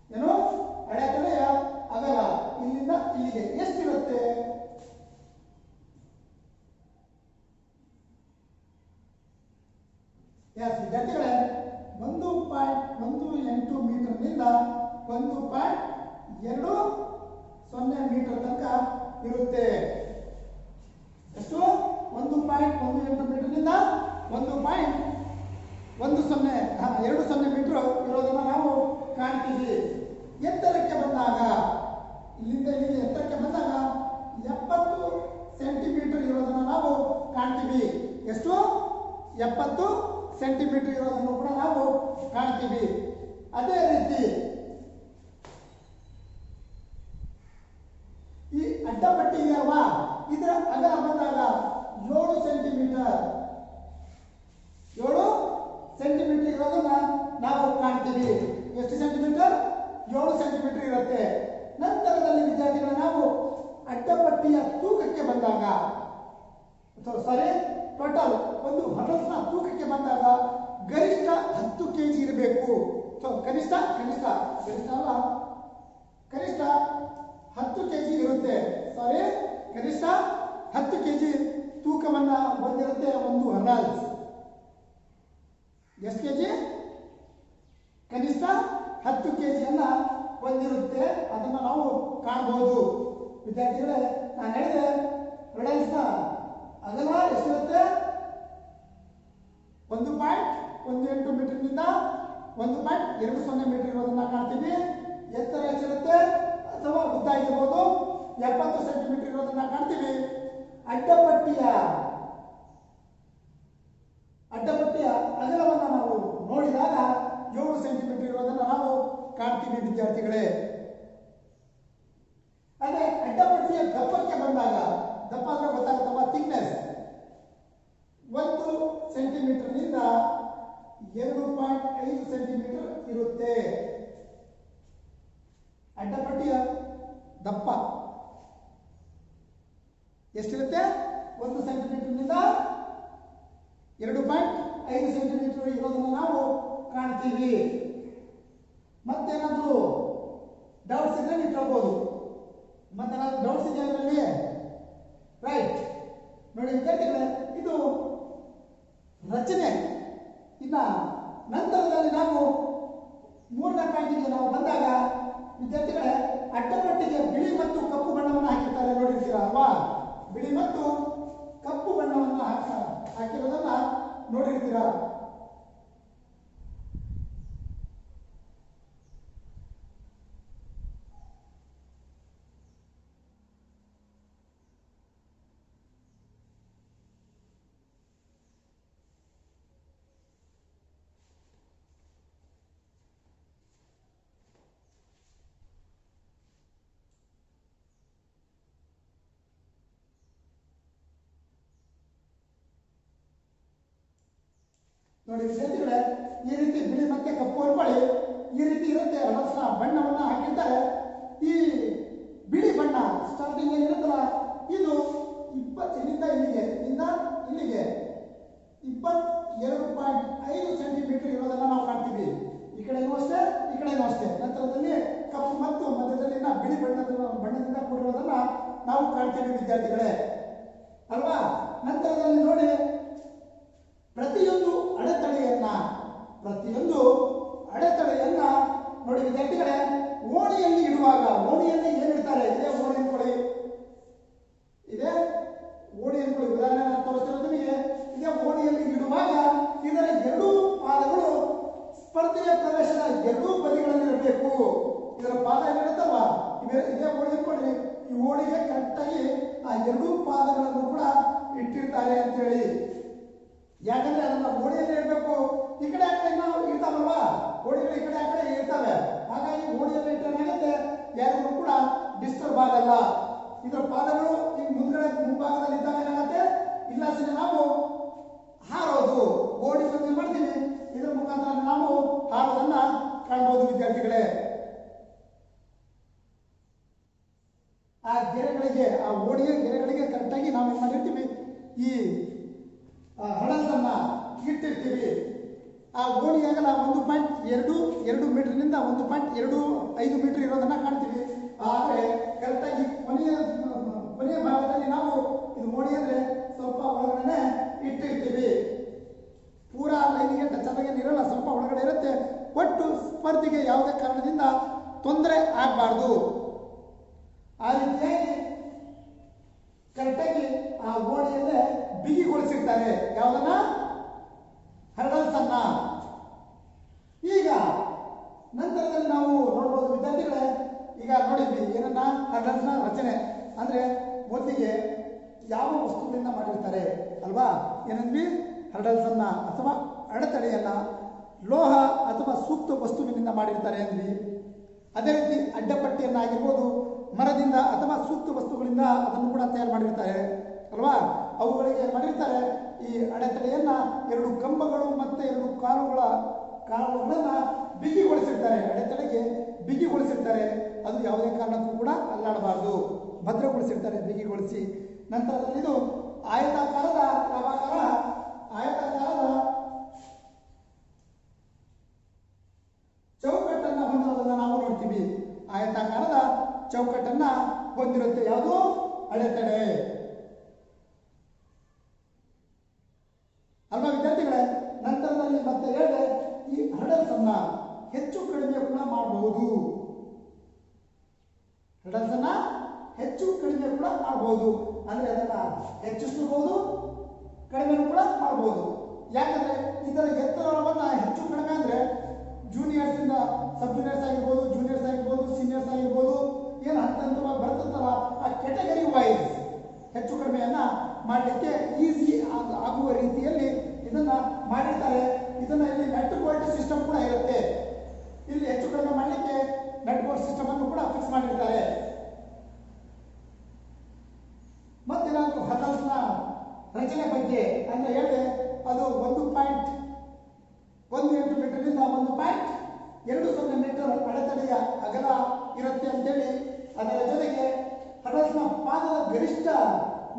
ಏನು, ಅಡೆತಡೆಯ ಅಗಲ ಇಲ್ಲಿಂದ ಇಲ್ಲಿಗೆ ಎಷ್ಟಿರುತ್ತೆ? ವಿದ್ಯಾರ್ಥಿಗಳೇ 1.18 ಮೀಟರ್ನಿಂದ 1.20 ಮೀಟರ್ ತನಕ ಇರುತ್ತೆ. ಎಷ್ಟು? 1.18 ಮೀಟರ್ನಿಂದ 1.20 ಮೀಟರ್ ಇರೋದನ್ನ ನಾವು ಕಾಣ್ತೀವಿ. ಎತ್ತರಕ್ಕೆ ಬಂದಾಗ, ಇಲ್ಲಿಂದ ಇಲ್ಲಿಗೆ ಎತ್ತರಕ್ಕೆ ಬಂದಾಗ 70 ಸೆಂಟಿಮೀಟರ್ ಇರೋದನ್ನ ನಾವು ಕಾಣ್ತೀವಿ. ಎಷ್ಟು? 70 ಸೆಂಟಿಮೀಟರ್ ಇರೋದನ್ನು ಕೂಡ ನಾವು ಕಾಣ್ತೀವಿ. ಅದೇ ರೀತಿ ಈ ಅಡ್ಡಪಟ್ಟಿ ಇದೆಯಲ್ವಾ, ಇದರ ಅಗಲ ಬಂದಾಗ 7 ಸೆಂಟಿಮೀಟರ್ ಇರೋದನ್ನ ನಾವು ಕಾಣ್ತೀವಿ. ಎಷ್ಟು ಸೆಂಟಿಮೀಟರ್? 7 ಸೆಂಟಿಮೀಟರ್ ಇರುತ್ತೆ. ನಂತರದಲ್ಲಿ ವಿದ್ಯಾರ್ಥಿಗಳು ನಾವು ಅಡ್ಡಪಟ್ಟಿಯ ತೂಕಕ್ಕೆ ಬಂದಾಗ, ಟೋಟಲ್ ಒಂದು ಹರ್ಡಲ್ಸ್ನ ತೂಕಕ್ಕೆ ಬಂದಾಗ ಗರಿಷ್ಠ 10 kg ಇರಬೇಕು. ಕನಿಷ್ಠ ಅಲ್ಲ, ಕನಿಷ್ಠ 10 kg ಇರುತ್ತೆ. ಕನಿಷ್ಠ 10 kg ತೂಕವನ್ನ ಹೊಂದಿರುತ್ತೆ ಒಂದು ಹರ್ಡಲ್ಸ್. ಎಷ್ಟು ಕೆಜಿ? ಕನಿಷ್ಠ 10 kg ಅನ್ನ ಹೊಂದಿರುತ್ತೆ. ಅದನ್ನ ನಾವು ಕಾಣಬಹುದು. ವಿದ್ಯಾರ್ಥಿಗಳೇ ನಾನು ಹೇಳಿದೆ ಹರ್ಡಲ್ಸ್ನ ಅಗಲ ಎಷ್ಟಿರುತ್ತೆ? 1.18 ಮೀಟರ್ನಿಂದ 1.20 ಮೀಟರ್ ಇರೋದನ್ನ ಕಾಣ್ತೀವಿ. ಎತ್ತರ ಎಷ್ಟಿರುತ್ತೆ ಅಥವಾ ಉದ್ದ ಇರಬಹುದು 70 ಸೆಂಟಿಮೀಟರ್ ಇರೋದನ್ನ ಕಾಣ್ತೀವಿ. ಅಡ್ಡಪಟ್ಟಿಯ ಅಗಲವನ್ನು ನಾವು ನೋಡಿದಾಗ 7 ಸೆಂಟಿಮೀಟರ್ ಇರೋದನ್ನ ನಾವು ಕಾಣ್ತೀವಿ ವಿದ್ಯಾರ್ಥಿಗಳೇ. ಅದೇ ಅಡ್ಡಪಟ್ಟಿಯ ದಪ್ಪಕ್ಕೆ ಬಂದಾಗ, ದಪ್ಪ ಅಂದ್ರೆ ಗೊತ್ತಾಗುತ್ತಲ್ಲ, ಥಿಕ್ನೆಸ್ 1 ಸೆಂಟಿಮೀಟರ್ನಿಂದ 2.5 ಸೆಂಟಿಮೀಟರ್ ಇರುತ್ತೆ. ಅಡ್ಡಪಟ್ಟಿಯ ದಪ್ಪ ಎಷ್ಟಿರುತ್ತೆ? 1 ಸೆಂಟಿಮೀಟರ್ನಿಂದ 2.5 ಸೆಂಟಿಮೀಟರ್ ಇರೋದನ್ನು ನಾವು ಕಾಣ್ತೀವಿ. ಮತ್ತೇನಾದ್ರೂ ಡೌಟ್ಸ್ ಇದ್ರೆ ನೀವು ಕೇಳ್ಬೋದು. ಮತ್ತೇನಾದ್ರೂ ಡೌಟ್ಸ್ ಇದೆಯಾ ಅದರಲ್ಲಿ? ರೈಟ್. ನೋಡಿ ವಿದ್ಯಾರ್ಥಿಗಳೇ, ಇದು ರಚನೆ. ಇನ್ನ ನಂತರದಲ್ಲಿ ನಾವು 3ನೇ ಪಾಯಿಂಟಿಗೆ ನಾವು ಬಂದಾಗ ವಿದ್ಯಾರ್ಥಿಗಳೇ, ಅಡ್ಡಪಟ್ಟಿಗೆ ಬಿಳಿ ಮತ್ತು ಕಪ್ಪು ಬಣ್ಣವನ್ನು ಹಾಕಿರ್ತಾರೆ, ನೋಡಿರ್ತೀರಾ ಅಲ್ವಾ? ಬಿಳಿ ಮತ್ತು ಕಪ್ಪು ಬಣ್ಣವನ್ನು ಹಾಕಿರೋದನ್ನ ನೋಡಿರ್ತೀರಾ. ನೋಡಿ ವಿದ್ಯಾರ್ಥಿಗಳೇ, ಈ ರೀತಿ ಬಿಳಿ ಮತ್ತೆ ಕಪ್ಪು ಅನ್ಕೊಳ್ಳಿ, ಈ ರೀತಿ ಇರುತ್ತೆ. ಹಳಸಿನ ಬಣ್ಣವನ್ನ ಹಾಕಿರ್ತಾರೆ. ಈ ಬಿಳಿ ಬಣ್ಣ ಸ್ಟಾರ್ಟಿಂಗ್ ಏನಿರುತ್ತಲ್ಲ, ಇದು 20 ಇಲ್ಲಿಂದ ಇಲ್ಲಿಗೆ, ಇಲ್ಲಿಂದ ಇಲ್ಲಿಗೆ 22.5 ಸೆಂಟಿಮೀಟರ್ ಇರೋದನ್ನ ನಾವು ಕಾಣ್ತೀವಿ. ಈ ಕಡೆನೂ ಅಷ್ಟೇ, ಈ ಕಡೆನೂ ಅಷ್ಟೇ. ನಂತರದಲ್ಲಿ ಕಪ್ಪು ಮತ್ತು ಮಧ್ಯದಲ್ಲಿನ ಬಿಳಿ ಬಣ್ಣದಿಂದ ಕೂಡಿರೋದನ್ನ ನಾವು ಕಾಣ್ತೀವಿ ವಿದ್ಯಾರ್ಥಿಗಳೇ, ಅಲ್ವಾ? ನಂತರದಲ್ಲಿ ನೋಡಿ, ಪ್ರತಿಯೊಂದು ಅಡೆತಡೆಯನ್ನ ನೋಡಿ ವಿದ್ಯಾರ್ಥಿಗಳೇ, ಓಣಿಯಲ್ಲಿ ಇಡುವಾಗ, ಓಣಿಯಲ್ಲಿ ಏನಿಡ್ತಾರೆ, ಇದೇ ಓಣಿ ಅನ್ಕೊಳ್ಳಿ, ಇದೇ ಓಣಿ ಅನ್ಕೊಳ್ಳಿ. ಉದಾಹರಣೆ ನಾನು ತೋರಿಸ್ತಿರೋದು ನಿಮಗೆ. ಇದೇ ಓಣಿಯಲ್ಲಿ ಇಡುವಾಗ ಇದರ ಎರಡೂ ಪಾದಗಳು ಸ್ಪರ್ಧೆಯ ಪ್ರವೇಶದ ಎರಡೂ ಬದಿಗಳಲ್ಲಿ ಇರಬೇಕು. ಇದರ ಪಾದ ಏನಿರುತ್ತಲ್ವಾ, ಇದೇ ಓಣಿ ಅನ್ಕೊಳ್ಳಿ. ಈ ಓಣಿಗೆ ಕರೆಕ್ಟಾಗಿ ಆ ಎರಡೂ ಪಾದಗಳನ್ನು ಕೂಡ ಇಟ್ಟಿರ್ತಾರೆ ಅಂತ ಹೇಳಿ. ಯಾಕಂದ್ರೆ ಅದನ್ನ ಓಣಿಯಲ್ಲಿ ಇಡಬೇಕು. ಈ ಕಡೆ ಆ ಕಡೆ ನಾವು ಇರ್ತಾವಲ್ವಾ, ಓಣಿಗಳು ಈ ಕಡೆ ಆ ಕಡೆ ಇರ್ತವೆ. ಹಾಗಾಗಿ ಓಣಿಯಲ್ಲಿ ಇಟ್ಟೇನಾಗುತ್ತೆ, ಯಾರಿಗೂ ಕೂಡ ಡಿಸ್ಟರ್ಬ್ ಆಗಲ್ಲ. ಇದರ ಪಾದಗಳು ಈ ಮುಂಭಾಗದಲ್ಲಿ ಇದ್ದಾಗ ಏನಾಗುತ್ತೆ, ಇಲ್ಲ ಸರಿ ನಾವು ಹಾರೋದು, ಓಡಿ ಬಂದು ಮಾಡ್ತೀವಿ, ಇದರ ಮುಖಾಂತರ ನಾವು ಹಾರೋದನ್ನ ಕಾಣಬಹುದು ವಿದ್ಯಾರ್ಥಿಗಳೇ. ಆ ಗೆರೆಗಳಿಗೆ, ಆ ಓಣಿಯ ಗೆರೆಗಳಿಗೆ ಕರೆಕ್ಟಾಗಿ ನಾವು ಏನು ಮಾಡಿರ್ತೀವಿ, ಈ ಹಳಸನ್ನ ಇಟ್ಟಿರ್ತೀವಿ. ಆ ಓಣಿ ಅಗಲ 1.22 ಮೀಟರ್ನಿಂದ 1.25 ಮೀಟರ್ ಇರೋದನ್ನ ಕಾಣ್ತೀವಿ. ಆದರೆ ಕರೆಕ್ಟಾಗಿ ಕೊನೆಯ ಭಾಗದಲ್ಲಿ ನಾವು ಇದು ಓಣಿ ಅಂದ್ರೆ ಸ್ವಲ್ಪ ಒಳಗಡೆ ಇಟ್ಟಿರ್ತೀವಿ. ಪೂರಾ ಲೈನಿಗೆ ಟಚ್ ಇರಲ್ಲ, ಸ್ವಲ್ಪ ಒಳಗಡೆ ಇರುತ್ತೆ. ಒಟ್ಟು ಸ್ಪರ್ಧೆಗೆ ಯಾವುದೇ ಕಾರಣದಿಂದ ತೊಂದರೆ ಆಗಬಾರ್ದು. ಆ ರೀತಿಯಾಗಿ ಕರೆಕ್ಟಾಗಿ ಆ ಓಣಿಯಲ್ಲೇ ಬಿಗಿಗೊಳಿಸಿರ್ತಾರೆ. ಯಾವುದನ್ನ? ಹರ್ಡಲ್ಸನ್ನ. ಈಗ ನಂತರದಲ್ಲಿ ನಾವು ನೋಡ್ಬೋದು ವಿದ್ಯಾರ್ಥಿಗಳೇ, ಈಗ ನೋಡಿದ್ವಿ ಏನನ್ನ, ಹರ್ಡಲ್ಸ್ನ ರಚನೆ ಅಂದ್ರೆ ಮೊದಲಿಗೆ ಯಾವ ವಸ್ತುಗಳಿಂದ ಮಾಡಿರ್ತಾರೆ ಅಲ್ವಾ? ಏನಂದ್ವಿ? ಹರ್ಡಲ್ಸ್ ಅನ್ನ ಅಥವಾ ಅಡೆತಡೆಯನ್ನ ಲೋಹ ಅಥವಾ ಸೂಕ್ತ ವಸ್ತುವಿನಿಂದ ಮಾಡಿರ್ತಾರೆ ಅಂದ್ವಿ. ಅದೇ ರೀತಿ ಅಡ್ಡಪಟ್ಟಿಯನ್ನಾಗಿರ್ಬೋದು ಮರದಿಂದ ಅಥವಾ ಸೂಕ್ತ ವಸ್ತುಗಳಿಂದ ಅದನ್ನು ಕೂಡ ತಯಾರು ಮಾಡಿರ್ತಾರೆ ಅಲ್ವಾ? ಅವುಗಳಿಗೆ ಮಾಡಿರ್ತಾರೆ ಈ ಅಡೆತಡೆಯನ್ನ 2 ಕಂಬಗಳು ಮತ್ತೆ 2 ಕಾಲುಗಳನ್ನ ಬಿಗಿಗೊಳಿಸಿರ್ತಾರೆ. ಅಡೆತಡೆಗೆ ಬಿಗಿಗೊಳಿಸಿರ್ತಾರೆ. ಅದು ಯಾವುದೇ ಕಾರಣಕ್ಕೂ ಕೂಡ ಅಲ್ಲಾಡಬಾರದು, ಭದ್ರಗೊಳಿಸಿರ್ತಾರೆ ಬಿಗಿಗೊಳಿಸಿ. ನಂತರದಲ್ಲಿ ಇದು ಆಯತಾಕಾರದ ಚೌಕಟ್ಟನ್ನ ಹೊಂದಿರೋದನ್ನ ನಾವು ನೋಡ್ತೀವಿ. ಆಯತಾಕಾರದ ಚೌಕಟ್ಟನ್ನ ಹೊಂದಿರುತ್ತೆ ಯಾವುದು? ಅಡೆತಡೆ ಅಲ್ವಾ ವಿದ್ಯಾರ್ಥಿಗಳೇ? ನಂತರದಲ್ಲಿ ಮತ್ತೆ ಹೇಳಿದೆ, ಈ ಹರ್ಡಲ್ಸ್ ಅನ್ನ ಹೆಚ್ಚು ಕಡಿಮೆ ಕೂಡ ಮಾಡಬಹುದು. ಹರ್ಡಲ್ಸ್ ಅನ್ನ ಹೆಚ್ಚು ಕಡಿಮೆ ಕೂಡ ಮಾಡಬಹುದು. ಅಂದ್ರೆ ಅದನ್ನ ಹೆಚ್ಚಿಸಬಹುದು, ಕಡಿಮೆ ಕೂಡ ಮಾಡಬಹುದು. ಯಾಕಂದ್ರೆ ಇದರ ಎತ್ತರವನ್ನ ಹೆಚ್ಚು ಕಡಿಮೆ ಅಂದ್ರೆ ಜೂನಿಯರ್ಸ್ ಇಂದ ಸಬ್ ಜೂನಿಯರ್ಸ್ ಆಗಿರ್ಬೋದು, ಜೂನಿಯರ್ಸ್ ಆಗಿರ್ಬೋದು, ಸೀನಿಯರ್ಸ್ ಆಗಿರ್ಬೋದು, ಏನು ಹಂತವಾಗಿ ಬರ್ತದಲ್ಲ, ಆ ಕೆಟಗರಿ ವೈಸ್ ಹೆಚ್ಚು ಕಡಿಮೆಯನ್ನ ಮಾಡಲಿಕ್ಕೆ ಈಸಿ ಆಗುವ ರೀತಿಯಲ್ಲಿ ಇದನ್ನ ಮಾಡಿರ್ತಾರೆ. ಇದನ್ನ ಇಲ್ಲಿ ನೆಟ್ ಬೋಲ್ಟ್ ಸಿಸ್ಟಮ್ ಕೂಡ ಇರುತ್ತೆ. ಇಲ್ಲಿ ಹೆಚ್ಚು ಕಡಿಮೆ ಮಾಡಲಿಕ್ಕೆ ನೆಟ್ ಬೋಲ್ಟ್ ಸಿಸ್ಟಮ್ ಅನ್ನು ಕೂಡ ಫಿಕ್ಸ್ ಮಾಡಿರ್ತಾರೆ. ಮತ್ತೆ ನಾನು ಹರ್ಡಲ್ಸ್ನ ರಚನೆ ಬಗ್ಗೆ ಅಂತ ಹೇಳಿದೆ, ಅದು 1.18 ಮೀಟರ್ನಿಂದ 1.20 ಮೀಟರ್ ಅಡೆತಡೆಯ ಅಗಲ ಇರುತ್ತೆ ಅಂತೇಳಿ. ಅದರ ಜೊತೆಗೆ ಹರ್ಡಲ್ಸ್ನ ಪಾದದ ಗರಿಷ್ಠ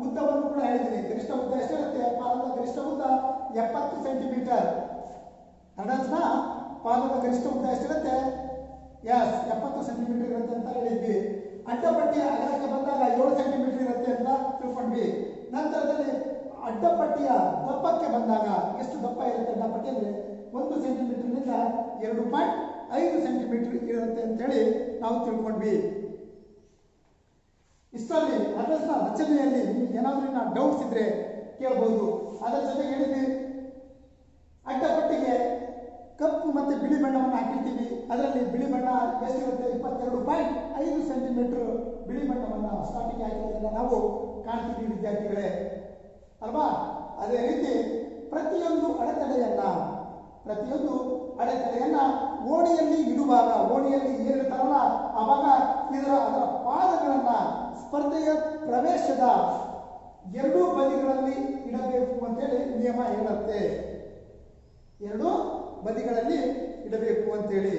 ಉದ್ದವನ್ನು ಕೂಡ ಹೇಳಿದ್ದೀನಿ. ಗರಿಷ್ಠ ಉದ್ದ ಎಷ್ಟಿರುತ್ತೆ? ಪಾದದ ಗರಿಷ್ಠ ಉದ್ದ 70 ಸೆಂಟಿಮೀಟರ್. ಹರ್ಡಲ್ಸ್ನ ಪಾದದ ಗರಿಷ್ಠ ಉದ್ದ ಎಷ್ಟಿರುತ್ತೆ? 70 ಸೆಂಟಿಮೀಟರ್ ಇರುತ್ತೆ ಅಂತ ಹೇಳಿದ್ವಿ. ಅಡ್ಡಪಟ್ಟಿಯ ಅಗಲಕ್ಕೆ ಬಂದಾಗ 7 ಸೆಂಟಿಮೀಟರ್ ಇರುತ್ತೆ ಅಂತ ತಿಳ್ಕೊಂಡ್ವಿ. ನಂತರದಲ್ಲಿ ಅಡ್ಡಪಟ್ಟಿಯ ದಪ್ಪಕ್ಕೆ ಬಂದಾಗ ಎಷ್ಟು ದಪ್ಪ ಇರುತ್ತೆ ಅಡ್ಡಪಟ್ಟಿ ಅಂದ್ರೆ 1 ಸೆಂಟಿಮೀಟರ್ನಿಂದ 2.5 ಸೆಂಟಿಮೀಟರ್ ಇರುತ್ತೆ ಅಂತೇಳಿ ನಾವು ತಿಳ್ಕೊಂಡ್ವಿ. ಇಷ್ಟರಲ್ಲಿ ಹರ್ಡಲ್ಸ್ನ ರಚನೆಯಲ್ಲಿ ನಿಮ್ಗೆ ಏನಾದರೂ ಡೌಟ್ಸ್ ಇದ್ರೆ ಕೇಳಬಹುದು. ಅದರ ಜೊತೆಗೆ ಹೇಳಿದ್ವಿ, ಅಡ್ಡಪಟ್ಟಿಗೆ ಕಪ್ಪು ಮತ್ತೆ ಬಿಳಿ ಬಣ್ಣವನ್ನು ಹಾಕಿರ್ತೀವಿ. ಅದರಲ್ಲಿ ಬಿಳಿ ಬಣ್ಣ ಎಷ್ಟಿರುತ್ತೆ? 22.5 ಸೆಂಟಿಮೀಟರ್ ಬಿಳಿ ಬಣ್ಣವನ್ನು ಸ್ಟಾರ್ಟಿಂಗ್ ಹಾಕಿರೋದನ್ನ ನಾವು ಕಾಣ್ತೀವಿ ವಿದ್ಯಾರ್ಥಿಗಳೇ ಅಲ್ವಾ? ಅದೇ ರೀತಿ ಪ್ರತಿಯೊಂದು ಅಡೆತಡೆಯನ್ನ ಓಣಿಯಲ್ಲಿ ಇಡುವಾಗ, ಓಣಿಯಲ್ಲಿ ಏನಿರ್ತಾರಲ್ಲ ಆವಾಗ ಅದರ ಪಾದಗಳನ್ನ ಸ್ಪರ್ಧೆಯ ಪ್ರವೇಶದ ಎರಡೂ ಬದಿಗಳಲ್ಲಿ ಇಡಬೇಕು ಅಂತೇಳಿ ನಿಯಮ ಹೇಳುತ್ತೆ. ಎರಡೂ ಬದಿಗಳಲ್ಲಿ ಇಡಬೇಕು ಅಂತೇಳಿ.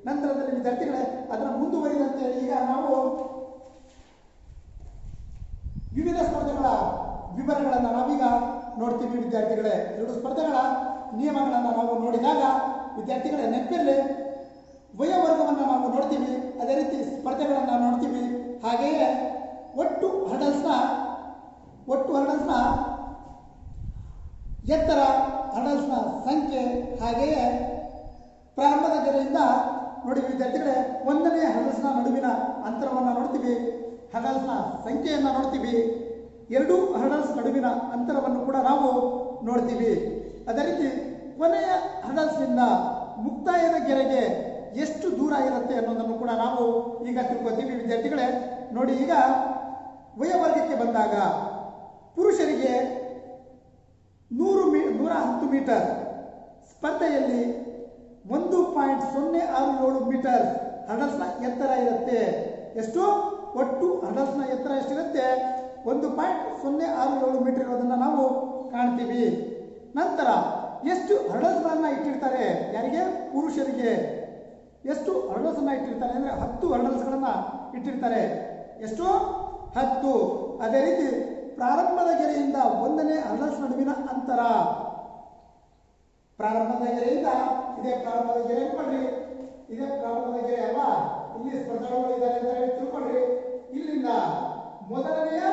ನಂತರದಲ್ಲಿ ವಿದ್ಯಾರ್ಥಿಗಳೇ ಅದರ ಮುಂದುವರಿದಂತೆ ಈಗ ನಾವು ವಿವಿಧ ಸ್ಪರ್ಧೆಗಳ ವಿವರಗಳನ್ನು ನಾವೀಗ ನೋಡ್ತೀವಿ ವಿದ್ಯಾರ್ಥಿಗಳೇ. ಎರಡು ಸ್ಪರ್ಧೆಗಳ ನಿಯಮಗಳನ್ನು ನಾವು ನೋಡಿದಾಗ ವಿದ್ಯಾರ್ಥಿಗಳೇ ನೆನಪಿರಲಿ, ವಯೋವರ್ಗವನ್ನು ನಾವು ನೋಡ್ತೀವಿ, ಅದೇ ರೀತಿ ಸ್ಪರ್ಧೆಗಳನ್ನು ನೋಡ್ತೀವಿ. ಹಾಗೆಯೇ ಒಟ್ಟು ಹರ್ಡಲ್ಸ್ನ ಎತ್ತರ, ಹರ್ಡಲ್ಸ್ನ ಸಂಖ್ಯೆ, ಹಾಗೆಯೇ ಪ್ರಾರಂಭದ ಗೆರೆಯಿಂದ ನೋಡಿ ವಿದ್ಯಾರ್ಥಿಗಳೇ ಒಂದನೇ ಹರ್ಡಲ್ಸ್ನ ನಡುವಿನ ಅಂತರವನ್ನು ನೋಡ್ತೀವಿ, ಹರ್ಡಲ್ಸ್ನ ಸಂಖ್ಯೆಯನ್ನು ನೋಡ್ತೀವಿ, ಎರಡೂ ಹರ್ಡಲ್ಸ್ ನಡುವಿನ ಅಂತರವನ್ನು ಕೂಡ ನಾವು ನೋಡ್ತೀವಿ. ಅದೇ ರೀತಿ ಕೊನೆಯ ಹರ್ಡಲ್ಸ್ನಿಂದ ಮುಕ್ತಾಯದ ಗೆರೆಗೆ ಎಷ್ಟು ದೂರ ಇರುತ್ತೆ ಅನ್ನೋದನ್ನು ಕೂಡ ನಾವು ಈಗ ತಿಳ್ಕೊತೀವಿ ವಿದ್ಯಾರ್ಥಿಗಳೇ. ನೋಡಿ, ಈಗ ವಯೋವರ್ಗಕ್ಕೆ ಬಂದಾಗ ಪುರುಷರಿಗೆ 110 ಮೀಟರ್ ಸ್ಪರ್ಧೆಯಲ್ಲಿ 1.067 ಮೀಟರ್ ಹರ್ಡಲ್ಸ್ನ ಎತ್ತರ ಇರುತ್ತೆ. ಎಷ್ಟು? ಒಟ್ಟು ಹರ್ಡಲ್ಸ್ನ ಎತ್ತರ ಎಷ್ಟಿರುತ್ತೆ? 1.067 ಮೀಟರ್ ಇರೋದನ್ನು ನಾವು ಕಾಣ್ತೀವಿ. ನಂತರ ಎಷ್ಟು ಹರ್ಡಲ್ಸ್ಗಳನ್ನು ಇಟ್ಟಿರ್ತಾರೆ? ಯಾರಿಗೆ? ಪುರುಷರಿಗೆ. ಎಷ್ಟು ಹರ್ಡಲ್ಸನ್ನು ಇಟ್ಟಿರ್ತಾರೆ ಅಂದರೆ 10 ಹರ್ಡಲ್ಸ್ಗಳನ್ನು ಇಟ್ಟಿರ್ತಾರೆ. ಎಷ್ಟು? 10. ಅದೇ ರೀತಿ ಪ್ರಾರಂಭದ ಗೆರೆಯಿಂದ ಒಂದನೇ ಹರ್ಡಲ್ಸ್ ನಡುವಿನ ಅಂತರ, ಪ್ರಾರಂಭದ ಗೆರೆಯಿಂದ ಇದೇ ಪ್ರಾರಂಭದ ಗೆರೆ ಅನ್ಕೊಂಡ್ರಿ, ಇದೇ ಪ್ರಾರಂಭದ ಗೆರೆ ಅಲ್ವಾ? ಇಲ್ಲಿ ಸ್ಪರ್ಧಾಳುಗಳು ಇದ್ದಾರೆ ಅಂತ ಹೇಳಿ ತಿಳ್ಕೊಂಡ್ರಿ. ಇಲ್ಲಿಂದ ಮೊದಲನೆಯ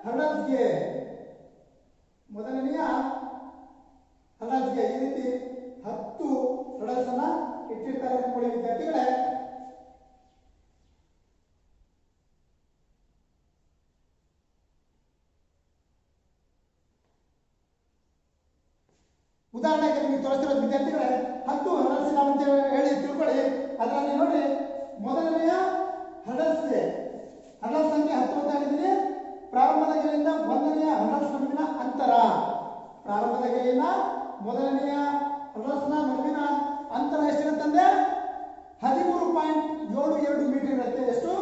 ಹರ್ಡಲ್ಸ್ಗೆ ಈ ರೀತಿ 10 ಹರ್ಡಲ್ಸ್ ಅನ್ನ ಇಟ್ಟಿರ್ತಾರೆ ಅನ್ಕೊಳ್ಳಿ ವಿದ್ಯಾರ್ಥಿಗಳೇ. ಉದಾಹರಣೆಗೆ ನಿಮಗೆ ತೋರಿಸ್ತಿರೋದು ವಿದ್ಯಾರ್ಥಿಗಳೇ 10 ಹರ್ಡಲ್ಸ್ ಇದಾವೆ ಅಂತ ಹೇಳಿ ತಿಳ್ಕೊಳ್ಳಿ. ಅದರಲ್ಲಿ ನೋಡಿ, ಮೊದಲನೆಯ ಹರ್ಡಲ್ಸ್ಗೆ ಹರ್ಡಲ್ಸ್ ಸಂಖ್ಯೆ 10 ಅಂತ ಹೇಳಿದ್ದೀನಿ. ಪ್ರಾರಂಭದ ಗೆರೆಯಿಂದ ಒಂದನೆಯ ಹರ್ಡಲ್ಸ್ ನಡುವಿನ ಅಂತರ, ಪ್ರಾರಂಭದ ಗೆರೆಯಿಂದ ಮೊದಲನೆಯ ಹರ್ಡಲ್ಸ್ನ ನಡುವಿನ ಅಂತರ ಎಷ್ಟಿರುತ್ತಂದ್ರೆ 13.72 ಮೀಟರ್ ಇರುತ್ತೆ. ಎಷ್ಟು?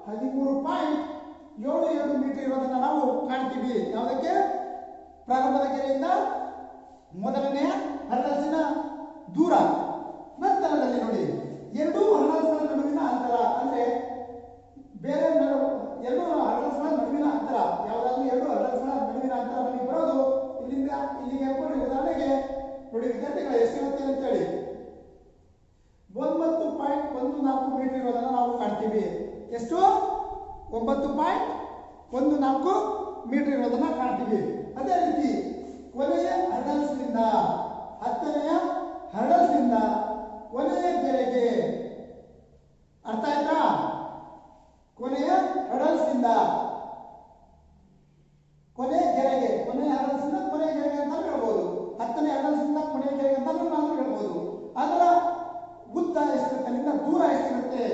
13.72 ಮೀಟರ್ ಇರೋದನ್ನ ನಾವು ಕಾಣ್ತೀವಿ. ಯಾವುದಕ್ಕೆ? ಪ್ರಾರಂಭದ ಗೆರೆಯಿಂದ ಮೊದಲನೆಯ ಹರ್ಡಲ್ಸಿನ ದೂರ. ನಂತರದಲ್ಲಿ ನೋಡಿ, ಎರಡೂ ಹರ್ಡಲ್ಸ್ಗಳ ನಡುವಿನ ಅಂತರ ಅಂದ್ರೆ ಬೇರೆ ಎರಡು ಹರ್ಡಲ್ಸ್ಗಳ ನಡುವಿನ ಅಂತರ, ಯಾವುದಾದ್ರೂ ಎರಡು ಹರ್ಡಲ್ಸ್ಗಳ ನಡುವಿನ ಅಂತರ ನಮಗೆ ಬರೋದು ಇಲ್ಲಿಂದ ಇಲ್ಲಿಗೆ ಹೇಳ್ಕೊಂಡ್ರೆ ಉದಾಹರಣೆಗೆ ನೋಡಿ ವಿದ್ಯಾರ್ಥಿಗಳು ಎಷ್ಟಿರುತ್ತೆ ಅಂತೇಳಿ 9.14 ಮೀಟರ್ ಇರೋದನ್ನು ನಾವು ಕಾಣ್ತೀವಿ. ಎಷ್ಟು? 9.14 ಮೀಟರ್ ಇರೋದನ್ನ ಕಾಣ್ತೀವಿ. ಅದೇ ರೀತಿ ಕೊನೆಯ ಹರ್ಡಲ್ಸ್ನಿಂದ 10ನೆಯ ಹರ್ಡಲ್ಸ್ನಿಂದ ಕೊನೆಯ ಗೆರೆಗೆ, ಅರ್ಥ ಆಯ್ತಾ? ಕೊನೆಯ ಹರ್ಡಲ್ಸ್ನಿಂದ ಕೊನೆಯ ಗೆರೆಗೆ, ಕೊನೆಯ ಹರ್ಡಲ್ಸ್ನಿಂದ ಕೊನೆಯ ಗೆರೆಗೆ ಅಂತ ಹೇಳ್ಬೋದು. 10ನೇ ಹರ್ಡಲ್ಸ್ನಿಂದ ಕೊನೆಯ ಗೆರೆಗೆ ಅಂತ ನಾವು ಹೇಳ್ಬೋದು. ಅದರ ಉದ್ದ ಎಷ್ಟಿರುತ್ತೆ, ಅಲ್ಲಿಂದ ದೂರ ಎಷ್ಟಿರುತ್ತೆ?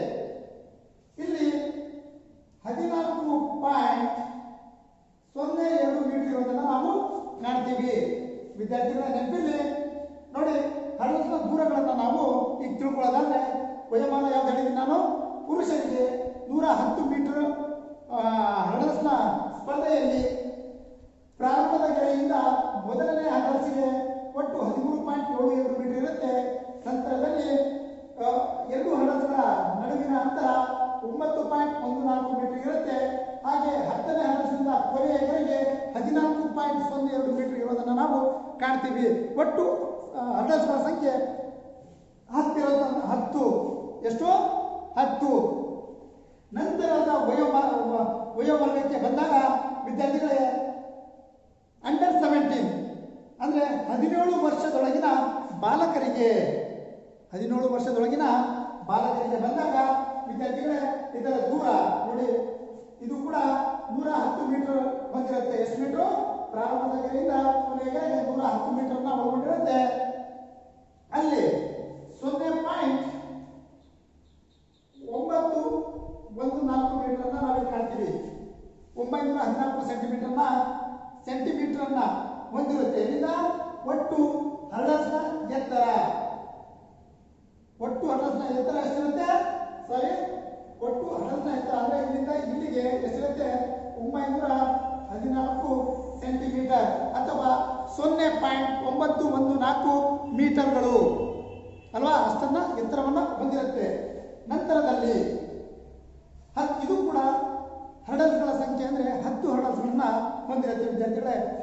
ಇಲ್ಲಿ 14.02 ಮೀಟರ್ ಇರೋದನ್ನ ನಾವು ಕಾಣ್ತೀವಿ. ವಿದ್ಯಾರ್ಥಿಗಳ ನೆನಪಿಲ್ಲಿ ನೋಡಿ, ಹರ್ಡಲ್ಸ್ನ ದೂರಗಳನ್ನು ನಾವು ಈಗ ತಿಳ್ಕೊಳ್ಳೋದಾದ್ರೆ ವಯೋಮಾನ ಯಾವ್ದು ಹೇಳಿದ್ದೀನಿ ನಾನು? ಪುರುಷರಿಗೆ 110 ಮೀಟರ್ ಹರ್ಡಲ್ಸ್ನ ಸ್ಪರ್ಧೆಯಲ್ಲಿ ಪ್ರಾರಂಭದ ಗೆರೆಯಿಂದ ಮೊದಲನೇ ಹರ್ಡಲ್ಸ್ಗೆ ಒಟ್ಟು 13.72 ಮೀಟರ್ ಇರುತ್ತೆ. ನಂತರದಲ್ಲಿ ಎರಡು ಹರ್ಡಲ್ಸ್ಗಳ ನಡುವಿನ ಅಂತರ 9.14 ಮೀಟರ್ ಇರುತ್ತೆ. ಹಾಗೆ 10ನೇ ಹರ್ಡಲ್ಸ್ನಿಂದ ಕೊನೆಯ ಗೆರೆಗೆ 14.02 ಮೀಟರ್ ಇರೋದನ್ನು ನಾವು ಕಾಣ್ತೀವಿ. ಒಟ್ಟು ಹರ್ಡಲ್ಸ್ಗಳ ಸಂಖ್ಯೆ 10. ಎಷ್ಟು? 10. ನಂತರದ ವಯೋವರ್ಗಕ್ಕೆ ಬಂದಾಗ ವಿದ್ಯಾರ್ಥಿಗಳೇ ಅಂಡರ್ 17 ಅಂದ್ರೆ 17 ವರ್ಷದೊಳಗಿನ ಬಾಲಕರಿಗೆ, 17 ವರ್ಷದೊಳಗಿನ ಬಾಲಕರಿಗೆ ಬಂದಾಗ ವಿದ್ಯಾರ್ಥಿಗಳೇ ಇದರ ದೂರ ನೋಡಿ, ಇದು ಕೂಡ 110 ಮೀಟರ್ ಬಂದಿರುತ್ತೆ. ಎಷ್ಟು ಮೀಟರ್? ಪ್ರಾರಂಭದ ಗೆರೆಯಿಂದ ಕೊನೆಯ ಗೆರೆಗೆ 110 ಮೀಟರ್ ಒಳಗೊಂಡಿರುತ್ತೆ. ಅಲ್ಲಿ 0.914 ಮೀಟರ್ ನಾವಿಲ್ಲಿ ಕಾಣ್ತೀವಿ. 914 ಸೆಂಟಿಮೀಟರ್ ಹೊಂದಿರುತ್ತೆ. ಇಲ್ಲಿಂದ ಒಟ್ಟು ಹರ್ಡಲ್ಸ್ನ ಎತ್ತರ, ಎಷ್ಟಿರುತ್ತೆ? ಒಟ್ಟು ಹರ್ಡಲ್ಸ್ನ ಎತ್ತರ ಅಂದ್ರೆ ಇಲ್ಲಿಂದ ಇಲ್ಲಿಗೆ ಎಷ್ಟಿರುತ್ತೆ? 914 ಸೆಂಟಿಮೀಟರ್ ಅಥವಾ 0.914 ಮೀಟರ್ಗಳು ಅಲ್ವಾ, ಅಷ್ಟನ್ನ ಎತ್ತರವನ್ನು ಹೊಂದಿರುತ್ತೆ. ನಂತರದಲ್ಲಿ ಇದು ಕೂಡ ಹರ್ಡಲ್ಸ್ಗಳ ಸಂಖ್ಯೆ ಅಂದರೆ 10 ಹರ್ಡಲ್ಸ್ಗಳನ್ನ ಹೊಂದಿರುತ್ತೆ.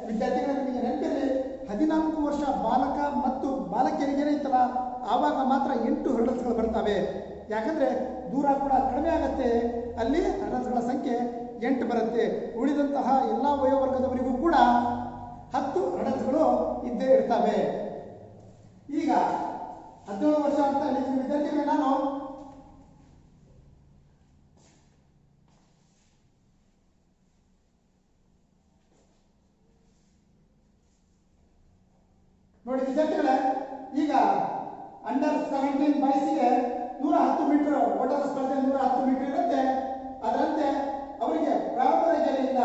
ವಿದ್ಯಾರ್ಥಿಗಳೇ ನಿಮಗೆ ನೆನಪಿರಲಿ, 14 ವರ್ಷ ಬಾಲಕ ಮತ್ತು ಬಾಲಕಿಯರಿಗೆ ಇತ್ತಲ್ಲ, ಆವಾಗ ಮಾತ್ರ 8 ಹರ್ಡಲ್ಸ್ಗಳು ಬರ್ತವೆ. ಯಾಕಂದ್ರೆ ದೂರ ಕೂಡ ಕಡಿಮೆ ಆಗುತ್ತೆ, ಅಲ್ಲಿ ಹರ್ಡಲ್ಸ್ಗಳ ಸಂಖ್ಯೆ 8 ಬರುತ್ತೆ. ಉಳಿದಂತಹ ಎಲ್ಲ ವಯೋವರ್ಗದವರಿಗೂ ಕೂಡ 10 ಹರ್ಡಲ್ಸ್ಗಳು ಇದ್ದೇ ಇರ್ತವೆ. ಈಗ 17 ವರ್ಷ ಅಂತ ಹೇಳಿದ ವಿದ್ಯಾರ್ಥಿಗಳೇ, ನಾನು ನೋಡಿ ವಿದ್ಯಾರ್ಥಿಗಳೇ, ಈಗ ಅಂಡರ್ 17 ಬಾಯ್ಸಿಗೆ 110 ಮೀಟರ್ ಓಟದ ಸ್ಪರ್ಧೆ 110 ಮೀಟರ್ ಇರುತ್ತೆ. ಅದರಂತೆ ಅವರಿಗೆ ಪ್ರಾರಂಭದ ಗೆರೆಯಿಂದ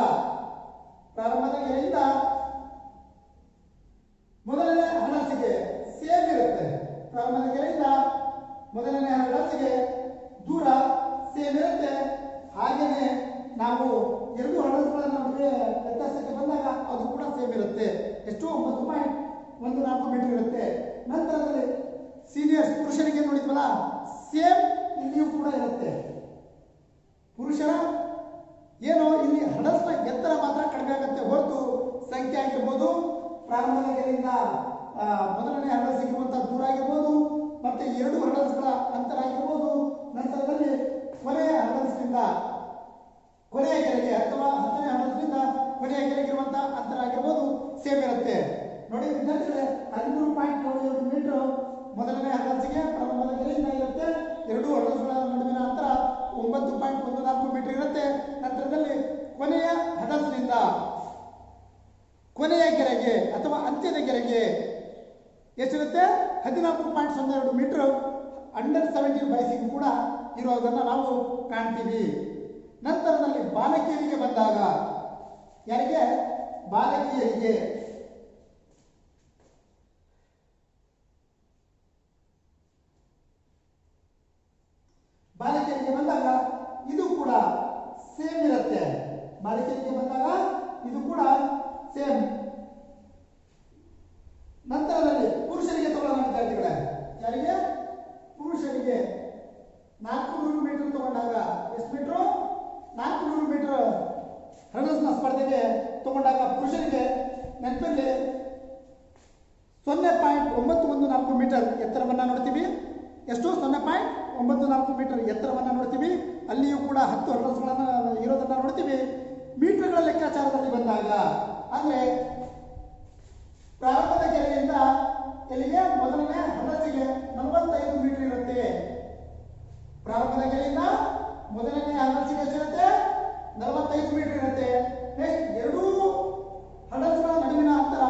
ಮೊದಲನೇ ಹರ್ಡಲ್ಸ್ಗೆ ಸೇಮ್ ಇರುತ್ತೆ. ಪ್ರಾರಂಭದ ಗೆರೆಯಿಂದ ಮೊದಲನೇ ಹರ್ಡಲ್ಸ್ಗೆ ದೂರ ಸೇಮ್ ಇರುತ್ತೆ. ಹಾಗೇನೆ ನಾವು 2 ಹರ್ಡಲ್ಸ್ಗಳ ನಡುವೆ ವ್ಯತ್ಯಾಸಕ್ಕೆ ಬಂದಾಗ ಅದು ಕೂಡ ಸೇಮ್ ಇರುತ್ತೆ. ಎಷ್ಟು? 9.14 ಮೀಟರ್ ಇರುತ್ತೆ. ನಂತರದಲ್ಲಿ ಸೀನಿಯರ್ಸ್ ಪುರುಷರಿಗೆ ನೋಡಿದ್ವಲ್ಲ, ಸೇಮ್ ಇಲ್ಲಿಯೂ ಕೂಡ ಇರುತ್ತೆ. ಪುರುಷರ ಏನೋ ಇಲ್ಲಿ ಹರ್ಡಲ್ಸ್ನ ಎತ್ತರ ಮಾತ್ರ ಕಡಿಮೆ ಆಗುತ್ತೆ ಹೊರತು ಸಂಖ್ಯೆ ಆಗಿರ್ಬೋದು, ಪ್ರಾರಂಭದ ಗೆರೆಯಿಂದ ಮೊದಲನೇ ಹರ್ಡಲ್ಸ್ ಇರುವಂತಹ ದೂರ ಆಗಿರ್ಬೋದು, ಮತ್ತೆ 2 ಹರ್ಡಲ್ಸ್ಗಳ ಅಂತರ ಆಗಿರ್ಬೋದು, ನಂತರದಲ್ಲಿ ಕೊನೆಯ ಹರ್ಡಲ್ಸ್ನಿಂದ ಕೊನೆಯ ಗೆರೆಗೆ ಅಥವಾ 10ನೇ ಹರ್ಡಲ್ಸ್ನಿಂದ ಕೊನೆಯ ಗೆರೆಗೆ ಇರುವಂತಹ ಅಂತರ ಆಗಿರ್ಬೋದು ಸೇಮ್ ಇರುತ್ತೆ. ನೋಡಿ ವಿದ್ಯಾರ್ಥಿಗಳೇ, 13.72 ಮೀಟರ್ ಮೊದಲನೇ ಹರ್ಡಲ್ಸ್ಗೆ ಪ್ರಾರಂಭದ ಗೆರೆಯಿಂದ ಇರುತ್ತೆ. 2 ಹರ್ಡಲ್ಸ್ಗಳ ನಡುವಿನ ಅಂತರ 9.14 ಮೀಟರ್ ಇರುತ್ತೆ. ನಂತರದಲ್ಲಿ ಕೊನೆಯ ಹರ್ಡಲ್ಸ್ನಿಂದ ಕೊನೆಯ ಗೆರೆಗೆ ಅಥವಾ ಅಂತ್ಯದ ಗೆರೆಗೆ ಎಷ್ಟಿರುತ್ತೆ? 14.02 ಮೀಟರ್ ಅಂಡರ್ 17 ಬಾಯ್ಸಿಗೂ ಕೂಡ ಇರೋದನ್ನು ನಾವು ಕಾಣ್ತೀವಿ. ನಂತರದಲ್ಲಿ ಬಾಲಕಿಯರಿಗೆ ಬಂದಾಗ, ಯಾರಿಗೆ? ಬಾಲಕಿಯರಿಗೆ ಬಂದಾಗ ಇದು ಕೂಡ ಸೇಮ್ ಇರುತ್ತೆ. ಬಾಲಕಿಯರಿಗೆ ಬಂದಾಗ ಇದು ಕೂಡ ಸೇಮ್. ನಂತರದಲ್ಲಿ ಪುರುಷರಿಗೆ ತಗೊಳ್ಳೋಣ ವಿದ್ಯಾರ್ಥಿಗಳೇ. ಯಾರಿಗೆ? ಪುರುಷರಿಗೆ 400 ಮೀಟರ್ ತಗೊಂಡಾಗ ಎಷ್ಟು ಮೀಟರ್? 400 ಮೀಟರ್ ಹರ್ಡಲ್ಸ್ನ ಸ್ಪರ್ಧೆಗೆ ತಗೊಂಡಾಗ ಪುರುಷರಿಗೆ ನೆನಪಲ್ಲಿ 0.914 ಮೀಟರ್ ಎತ್ತರವನ್ನ ನೋಡ್ತೀವಿ. ಎಷ್ಟು? 0.94 ಮೀಟರ್ ಎತ್ತರವನ್ನ ನೋಡ್ತೀವಿ. ಅಲ್ಲಿಯೂ ಕೂಡ 10 ಹರ್ಡಲ್ಸ್ಗಳನ್ನ ಇರೋದನ್ನ ನೋಡ್ತೀವಿ. ಮೀಟರ್ಗಳ ಲೆಕ್ಕಾಚಾರದಲ್ಲಿ ಬಂದಾಗ ಅಂದ್ರೆ ಪ್ರಾರಂಭದ ಗೆರೆಯಿಂದ ಎಲ್ಲಿಗೆ? ಮೊದಲನೇ ಹರ್ಡಲ್ಸ್ಗೆ 45 ಮೀಟರ್ ಇರುತ್ತೆ. ಪ್ರಾರಂಭದ ಗೆರೆಯಿಂದ ಮೊದಲನೇ ಹರ್ಡಲ್ಸ್ಗೆ ಎಷ್ಟಿರುತ್ತೆ? 45 ಮೀಟರ್ ಇರುತ್ತೆ. ಎರಡೂ ಹರ್ಡಲ್ಸ್ಗಳ ನಡುವಿನ ಅಂತರ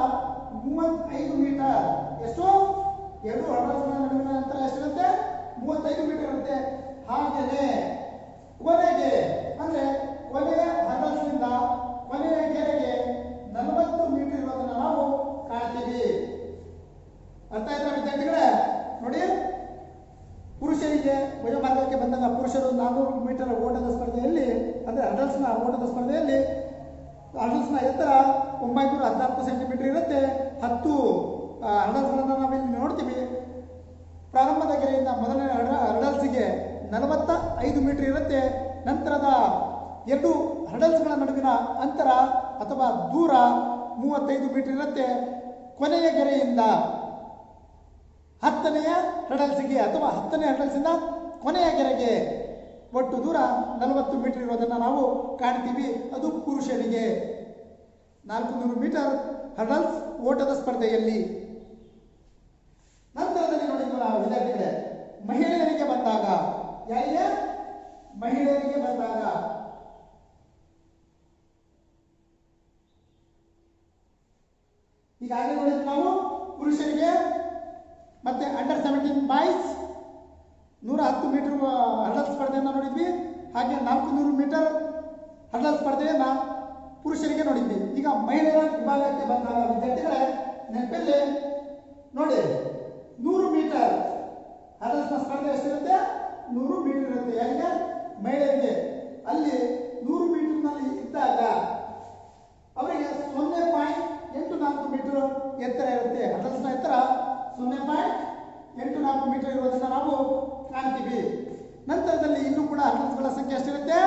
35 ಮೀಟರ್. ಎಷ್ಟು? 2 ಹರ್ಡಲ್ಸ್ಗಳ ನಡುವಿನ ಅಂತರ ಎಷ್ಟಿರುತ್ತೆ? 35 ಮೀಟರ್ ಇರುತ್ತೆ. ಹಾಗೆಯೇ ಕೊನೆಗೆ ಅಂದ್ರೆ ಕೊನೆಯ ಹರ್ಡಲ್ಸ್ನಿಂದ ಕೊನೆಯ ಗೆರೆಗೆ 40 ಮೀಟರ್ ಇರೋದನ್ನ ನಾವು ಕಾಣ್ತೀವಿ. ಅರ್ಥ ಆಯ್ತಾ ವಿದ್ಯಾರ್ಥಿಗಳೇ? ನೋಡಿ, ಪುರುಷರಿಗೆ ವಯೋಮಾರ್ಗಕ್ಕೆ ಬಂದಾಗ ಪುರುಷರು 400 ಮೀಟರ್ ಓಟದ ಸ್ಪರ್ಧೆಯಲ್ಲಿ ಅಂದ್ರೆ ಹರ್ಡಲ್ಸ್ನ ಓಟದ ಸ್ಪರ್ಧೆಯಲ್ಲಿ ಹರ್ಡಲ್ಸ್ನ ಎತ್ತರ 914 ಸೆಂಟಿಮೀಟರ್ ಇರುತ್ತೆ. 10 ಹರ್ಡಲ್ಸ್ಗಳನ್ನು ನಾವಿಲ್ಲಿ ನೋಡ್ತೀವಿ. ಪ್ರಾರಂಭದ ಗೆರೆಯಿಂದ ಮೊದಲನೇ ಹರ್ಡಲ್ಸ್ಗೆ 45 ಮೀಟರ್ ಇರುತ್ತೆ. ನಂತರದ 2 ಹರ್ಡಲ್ಸ್ಗಳ ನಡುವಿನ ಅಂತರ ಅಥವಾ ದೂರ 35 ಮೀಟರ್ ಇರುತ್ತೆ. ಕೊನೆಯ ಗೆರೆಯಿಂದ 10ನೇ ಹರ್ಡಲ್ಸ್ಗೆ ಅಥವಾ 10ನೇ ಹರ್ಡಲ್ಸಿಂದ ಕೊನೆಯ ಗೆರೆಗೆ ಒಟ್ಟು ದೂರ 40 ಮೀಟರ್ ಇರೋದನ್ನು ನಾವು ಕಾಣ್ತೀವಿ. ಅದು ಪುರುಷರಿಗೆ 400 ಮೀಟರ್ ಹರ್ಡಲ್ಸ್ ಓಟದ ಸ್ಪರ್ಧೆಯಲ್ಲಿ. ನಂತರದಲ್ಲಿ ನೋಡಿದ್ವಿ ನಾವು ವಿದ್ಯಾರ್ಥಿಗಳೇ, ಮಹಿಳೆಯರಿಗೆ ಬಂದಾಗ, ಯಾರಿಗೆ? ಮಹಿಳೆಯರಿಗೆ ಬಂದಾಗ ಈಗಾಗಲೇ ನೋಡಿದ್ವಿ ನಾವು ಪುರುಷರಿಗೆ ಮತ್ತೆ ಅಂಡರ್ 17 ಬಾಯ್ಸ್ 110 ಮೀಟರ್ ಹರ್ಡಲ್ ಸ್ಪರ್ಧೆಯನ್ನು ನೋಡಿದ್ವಿ. ಹಾಗೆ 400 ಮೀಟರ್ ಹರ್ಡಲ್ ಸ್ಪರ್ಧೆಯನ್ನ ಪುರುಷರಿಗೆ ನೋಡಿದ್ವಿ. ಈಗ ಮಹಿಳೆಯರ ವಿಭಾಗಕ್ಕೆ ಬಂದಾಗ ವಿದ್ಯಾರ್ಥಿಗಳೇ ನೆನಪಲ್ಲಿ ನೋಡಿ, 100 ಮೀಟರ್ ಹರ್ಡಲ್ಸ್ನ ಸ್ಪರ್ಧೆ ಎಷ್ಟಿರುತ್ತೆ? 100 ಮೀಟರ್ ಇರುತ್ತೆ. ಯಾರಿಗೆ? ಮಹಿಳೆಯರಿಗೆ. ಅಲ್ಲಿ 100 ಮೀಟರ್ನಲ್ಲಿ ಇದ್ದಾಗ ಅವರಿಗೆ 0.84 ಮೀಟರ್ ಎತ್ತರ ಇರುತ್ತೆ. ಹಡಲ್ಸ್ನ ಎತ್ತರ 0.84 ಮೀಟರ್ ಇರೋದನ್ನ ನಾವು ಕಾಣ್ತೀವಿ. ನಂತರದಲ್ಲಿ ಇನ್ನೂ ಕೂಡ ಹಡಲ್ಸ್ಗಳ ಸಂಖ್ಯೆ ಎಷ್ಟಿರುತ್ತೆ?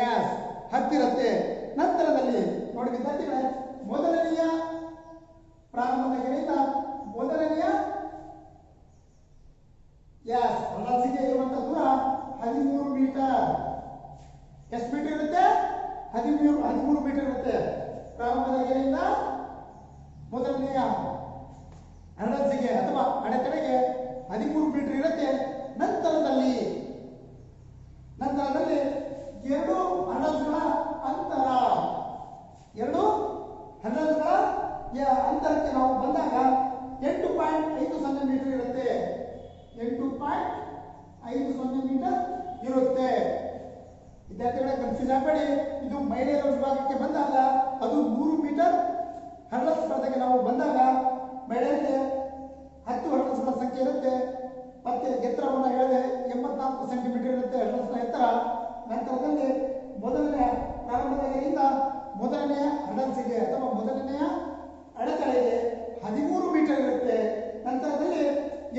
ಎಸ್ 10 ಇರುತ್ತೆ. ನಂತರದಲ್ಲಿ ನೋಡಿ ವಿದ್ಯಾರ್ಥಿಗಳೇ, ಮೊದಲನೆಯ ಪ್ರಾರಂಭದ ಗೆರೆಯಿಂದ ಮೊದಲನೆಯ ಹಡಲ್ಸ್ಗೆ ಇರುವಂತಹ ದೂರ 13 ಮೀಟರ್. ಎಷ್ಟು ಮೀಟರ್ ಇರುತ್ತೆ? 13 ಮೀಟರ್ ಇರುತ್ತೆ. ಪ್ರಾರಂಭದ ಗೆರೆಯಿಂದ ಮೊದಲನೆಯ ಹಡಲ್ಸ್ಗೆ ಅಥವಾ ಅಡೆತಡೆಗೆ 13 ಮೀಟರ್ ಇರುತ್ತೆ. ನಂತರದಲ್ಲಿ ಎರಡು ಹಡಲ್ಸ್ಗಳ ಅಂತರ, ಎರಡು ಹಡಲ್ಸ್ಗಳ ಅಂತರಕ್ಕೆ ನಾವು ಬಂದಾಗ 8.50 ಮೀಟರ್ ಇರುತ್ತೆ. 8.50 ಮೀಟರ್ ಇರುತ್ತೆ. ವಿದ್ಯಾರ್ಥಿಗಳ ಕನ್ಫ್ಯೂಸ್ ಆಗಬೇಡಿ. ಇದು ಮಹಿಳೆಯರ ವಿಭಾಗಕ್ಕೆ ಬಂದಾಗ ಅದು 100 ಮೀಟರ್ ಹಡಲ್ ಸ್ಪರ್ಧೆಗೆ ನಾವು ಬಂದಾಗ ಮಹಿಳೆಯರಿಗೆ 10 ಹಡಲ್ಸ್ಗಳ ಸಂಖ್ಯೆ ಇರುತ್ತೆ. ಮತ್ತೆ ಎತ್ತರವನ್ನು ಹೇಳಿದೆ 84 ಸೆಂಟಿಮೀಟರ್ ಇರುತ್ತೆ ಹಡಲ್ಸ್ನ ಎತ್ತರ. ನಂತರದಲ್ಲಿ ಮೊದಲನೆಯ ಪ್ರಾರಂಭದ ಗೆರೆಯಿಂದ ಮೊದಲನೆಯ ಹಡಲ್ಸ್ಗೆ ಅಥವಾ ಮೊದಲನೆಯ ಅಡೆತಡೆಗೆ 13 ಮೀಟರ್ ಇರುತ್ತೆ. ನಂತರದಲ್ಲಿ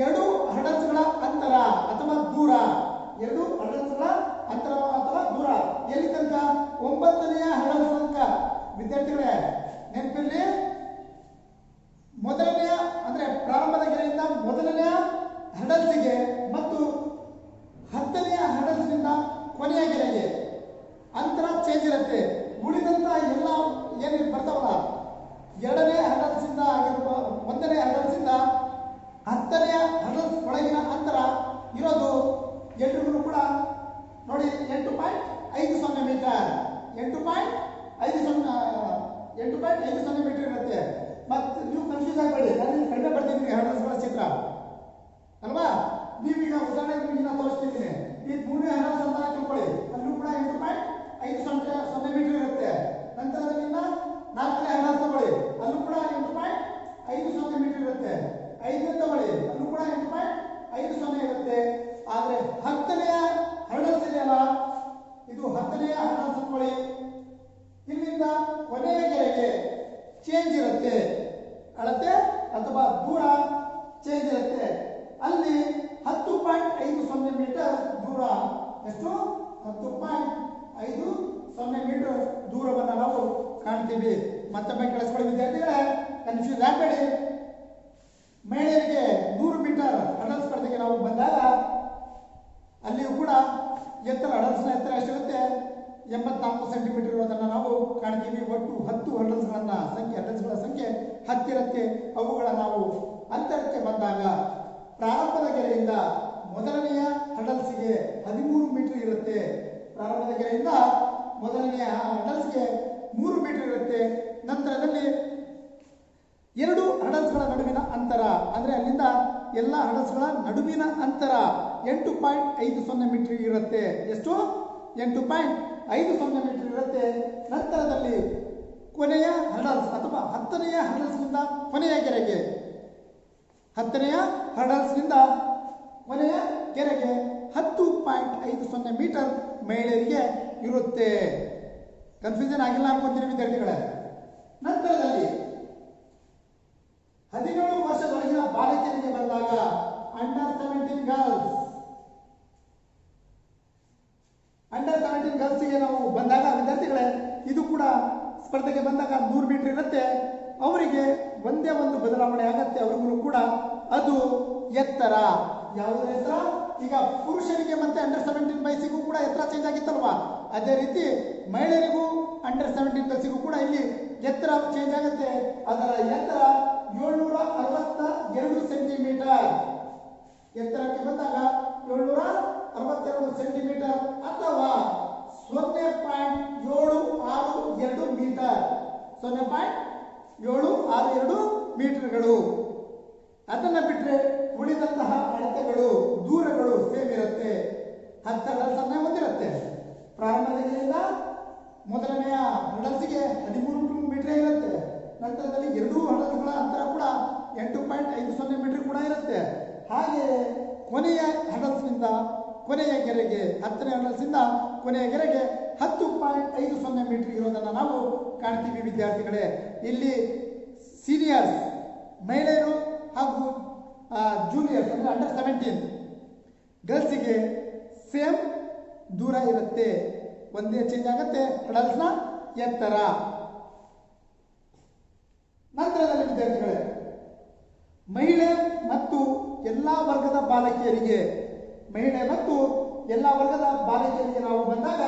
ಎರಡು ಹಡಲ್ಸ್ಗಳ ಅಂತರ ಅಥವಾ ದೂರ, ಎರಡು ಹಡಲ್ಸ್ಗಳ ಅಂತರ ಅಥವಾ ದೂರ ಎಲ್ಲಿ ತನಕ? 9ನೆಯ ಹಡಲ್ಸ್ ತನಕ. ವಿದ್ಯಾರ್ಥಿಗಳೇ ನೆನಪಿರಲಿ, ಮೊದಲನೆಯ ಅಂದ್ರೆ ಪ್ರಾರಂಭದ ಗೆರೆಯಿಂದ ಮೊದಲನೆಯ ಹಡಲ್ಸ್ಗೆ ಮತ್ತು 10ನೆಯ ಹಡಲ್ಸ್ನಿಂದ ಕೊನೆಯ ಗೆರೆಗೆ ಅಂತರ ಚೇಂಜ್ ಇರುತ್ತೆ. ಉಳಿದಂತ ಎಲ್ಲ ಏನು ಬರ್ತಾವಲ್ಲ, 2ನೇ ಹಡಲ್ಸಿಂದ ಆಗಿರುವ 1ನೇ ಹಡಲ್ಸಿಂದ 10ನೆಯ ಹಡಲ್ಸ್ ಒಳಗಿನ ಅಂತರ ಇರೋದು ಎಲ್ರಿಗೂ ಕೂಡ ನೋಡಿ 8.50 ಮೀಟರ್. 8.50 ಮೀಟರ್ ಇರುತ್ತೆ. ಮತ್ತೆ ನೀವು ಕನ್ಫ್ಯೂಸ್ ಆಗಬೇಡಿ, ನಾನು ಕಡಿಮೆ ಬರ್ತಿದ್ದೀನಿ ಹಡಲ್ಸ್ಗಳ ಚಿತ್ರ ಅಲ್ವಾ. ನೀವೀಗ ಉದಾಹರಣೆಗೆ ನಾನು ತೋರಿಸ್ತಿದ್ದೀನಿ. ಈ 3ನೇ ಹಡಲ್ಸ್ ಅಂತ ತಿಳ್ಕೊಳ್ಳಿ, ಅಲ್ಲೂ ಕೂಡ 8.50 ಮೀಟರ್ ಇರುತ್ತೆ. ನಂತರದಲ್ಲಿ 4ನೇ ಹಡಲ್ಸ್ ತಗೊಳ್ಳಿ, ಅಲ್ಲೂ ಕೂಡ 8.50 ಮೀಟರ್ ಇರುತ್ತೆ. 5ನೇ ತಗೊಳ್ಳಿ, ಅಲ್ಲೂ ಕೂಡ 8.50 ಇರುತ್ತೆ. ಆದ್ರೆ 10ನೆಯ ಹಡಲ್ಸ್ ಇದೆಯಲ್ಲ, ಇದು 10ನೆಯ ಹಡಲ್ಸ್ ತಗೊಳ್ಳಿ, ಇಲ್ಲಿಂದ ಕೊನೆಯ ಗೆರೆಗೆ ಚೇಂಜ್ ಇರುತ್ತೆ. ಅಳತೆ ಅಥವಾ ದೂರ ಚೇಂಜ್ ಇರುತ್ತೆ. ಅಲ್ಲಿ 10.50 ಮೀಟರ್ ದೂರ. ಎಷ್ಟು? 10.50 ಮೀಟರ್ ದೂರವನ್ನು ನಾವು ಕಾಣ್ತೀವಿ. ಮತ್ತೊಮ್ಮೆ ಕೇಳಿಸ್ಕೊಳ್ಳಿ ವಿದ್ಯಾರ್ಥಿಗಳೇ, ಕನ್ಫ್ಯೂಸ್ ಆಗಬೇಡಿ. ಮಹಿಳೆಯರಿಗೆ 100 ಮೀಟರ್ ಹಡಲ್ ಸ್ಪರ್ಧೆಗೆ ನಾವು ಬಂದಾಗ ಅಲ್ಲಿಯೂ ಕೂಡ ಎತ್ತರ, ಹಡಲ್ಸ್ನ ಎತ್ತರ ಎಷ್ಟಿರುತ್ತೆ? 84 ಸೆಂಟಿಮೀಟರ್ ಇರೋದನ್ನು ನಾವು ಕಾಣ್ತೀವಿ. ಒಟ್ಟು 10 ಹಡಲ್ಸ್ಗಳ ಸಂಖ್ಯೆ 10 ಇರುತ್ತೆ. ಅವುಗಳ ನಾವು ಅಂತರಕ್ಕೆ ಬಂದಾಗ ಪ್ರಾರಂಭದ ಗೆರೆಯಿಂದ ಮೊದಲನೆಯ ಹಡಲ್ಸ್ಗೆ 13 ಮೀಟರ್ ಇರುತ್ತೆ. ಪ್ರಾರಂಭದ ಗೆರೆಯಿಂದ ಮೊದಲನೆಯ ಹಡಲ್ಸ್ಗೆ 3 ಮೀಟರ್ ಇರುತ್ತೆ. ನಂತರದಲ್ಲಿ ಎರಡು ಹಡಲ್ಸ್ಗಳ ನಡುವಿನ ಅಂತರ ಅಂದ್ರೆ ಅಲ್ಲಿಂದ ಎಲ್ಲ ಹಡಲ್ಸ್ಗಳ ನಡುವಿನ ಅಂತರ 8.50 ಮೀಟರ್ ಇರುತ್ತೆ. ಎಷ್ಟು? 8.50 ಮೀಟರ್ ಇರುತ್ತೆ. ನಂತರದಲ್ಲಿ ಕೊನೆಯ ಹಡಲ್ಸ್ ಅಥವಾ 10ನೆಯ ಹಡಲ್ಸ್ನಿಂದ ಕೊನೆಯ ಗೆರೆಗೆ 10ನೆಯ ಹಡಲ್ಸ್ನಿಂದ ಕೊನೆಯ ಗೆರೆಗೆ 10.50 ಮೀಟರ್ ಮಹಿಳೆಯರಿಗೆ ಇರುತ್ತೆ. ಕನ್ಫ್ಯೂಷನ್ ಆಗಿಲ್ಲ ಅನ್ಕೊಂತೀನಿ ವಿದ್ಯಾರ್ಥಿಗಳೇ. ನಂತರದಲ್ಲಿ 17 ವರ್ಷದೊಳಗಿನ ಬಾಲಕಿಯರಿಗೆ ಬಂದಾಗ ಅಂಡರ್ 17 ಗರ್ಲ್ಸ್ಗೆ ನಾವು ಬಂದಾಗ ವಿದ್ಯಾರ್ಥಿಗಳೇ, ಇದು ಕೂಡ ಸ್ಪರ್ಧೆಗೆ ಬಂದಾಗ 100 ಮೀಟರ್ ಇರುತ್ತೆ. ಅವರಿಗೆ ಒಂದೇ ಒಂದು ಬದಲಾವಣೆ ಆಗತ್ತೆ. ಅವ್ರಿಗೂ ಕೂಡ ಅದು ಎತ್ತರ. ಯಾವುದರ ಎತ್ತರ? ಈಗ ಪುರುಷರಿಗೆ ಮತ್ತೆ ಅಂಡರ್ 17 ವಯಸ್ಸಿಗೂ ಕೂಡ ಎತ್ತರ ಚೇಂಜ್ ಆಗಿತ್ತಲ್ವಾ, ಅದೇ ರೀತಿ ಮಹಿಳೆಯರಿಗೂ ಅಂಡರ್ 17 ವಯಸ್ಸಿಗೂ ಕೂಡ ಇಲ್ಲಿ ಎತ್ತರ ಚೇಂಜ್ ಆಗುತ್ತೆ. ಅದರ ಎತ್ತರ 762 ಸೆಂಟಿಮೀಟರ್. ಎತ್ತರಕ್ಕೆ ಬಂದಾಗ 762 ಸೆಂಟಿಮೀಟರ್ ಅಥವಾ 0.762 ಮೀಟರ್. 0.762 ಮೀಟರ್ಗಳು. ಅದನ್ನ ಬಿಟ್ಟರೆ ಉಳಿದಂತಹ ಅಳತೆಗಳು, ದೂರಗಳು ಸೇಮ್ ಇರುತ್ತೆ. 10 ಹಡಲ್ಸ್ ಹೊಂದಿರುತ್ತೆ. ಪ್ರಾರಂಭದಿಂದ ಮೊದಲನೆಯ ಹಡಲ್ಸ್ಗೆ 13 ಮೀಟರ್ ಇರುತ್ತೆ. ನಂತರದಲ್ಲಿ ಎರಡೂ ಹಡಲ್ಸ್ಗಳ ಅಂತರ ಕೂಡ 8.50 ಮೀಟರ್ ಕೂಡ ಇರುತ್ತೆ. ಹಾಗೆ ಕೊನೆಯ ಹಡಲ್ಸ್ನಿಂದ ಕೊನೆಯ ಗೆರೆಗೆ 10ನೇ ಹಡಲ್ಸ್ನಿಂದ ಕೊನೆಯ ಗೆರೆಗೆ 10.50 ಮೀಟರ್ ಇರೋದನ್ನು ನಾವು ಕಾಣ್ತೀವಿ ವಿದ್ಯಾರ್ಥಿಗಳೇ. ಇಲ್ಲಿ ಸೀನಿಯರ್ಸ್ ಮಹಿಳೆಯರು ಹಾಗೂ ಜೂನಿಯರ್ಸ್ ಅಂದರೆ ಅಂಡರ್ 17 ಗರ್ಲ್ಸಿಗೆ ಸೇಮ್ ದೂರ ಇರುತ್ತೆ, ಒಂದೇ ಚೇಂಜ್ ಆಗುತ್ತೆ ಹಡಲ್ಸ್ನ ಎತ್ತರ. ನಂತರದಲ್ಲಿ ವಿದ್ಯಾರ್ಥಿಗಳೇ, ಮಹಿಳೆ ಮತ್ತು ಎಲ್ಲ ವರ್ಗದ ಬಾಲಕಿಯರಿಗೆ ನಾವು ಬಂದಾಗ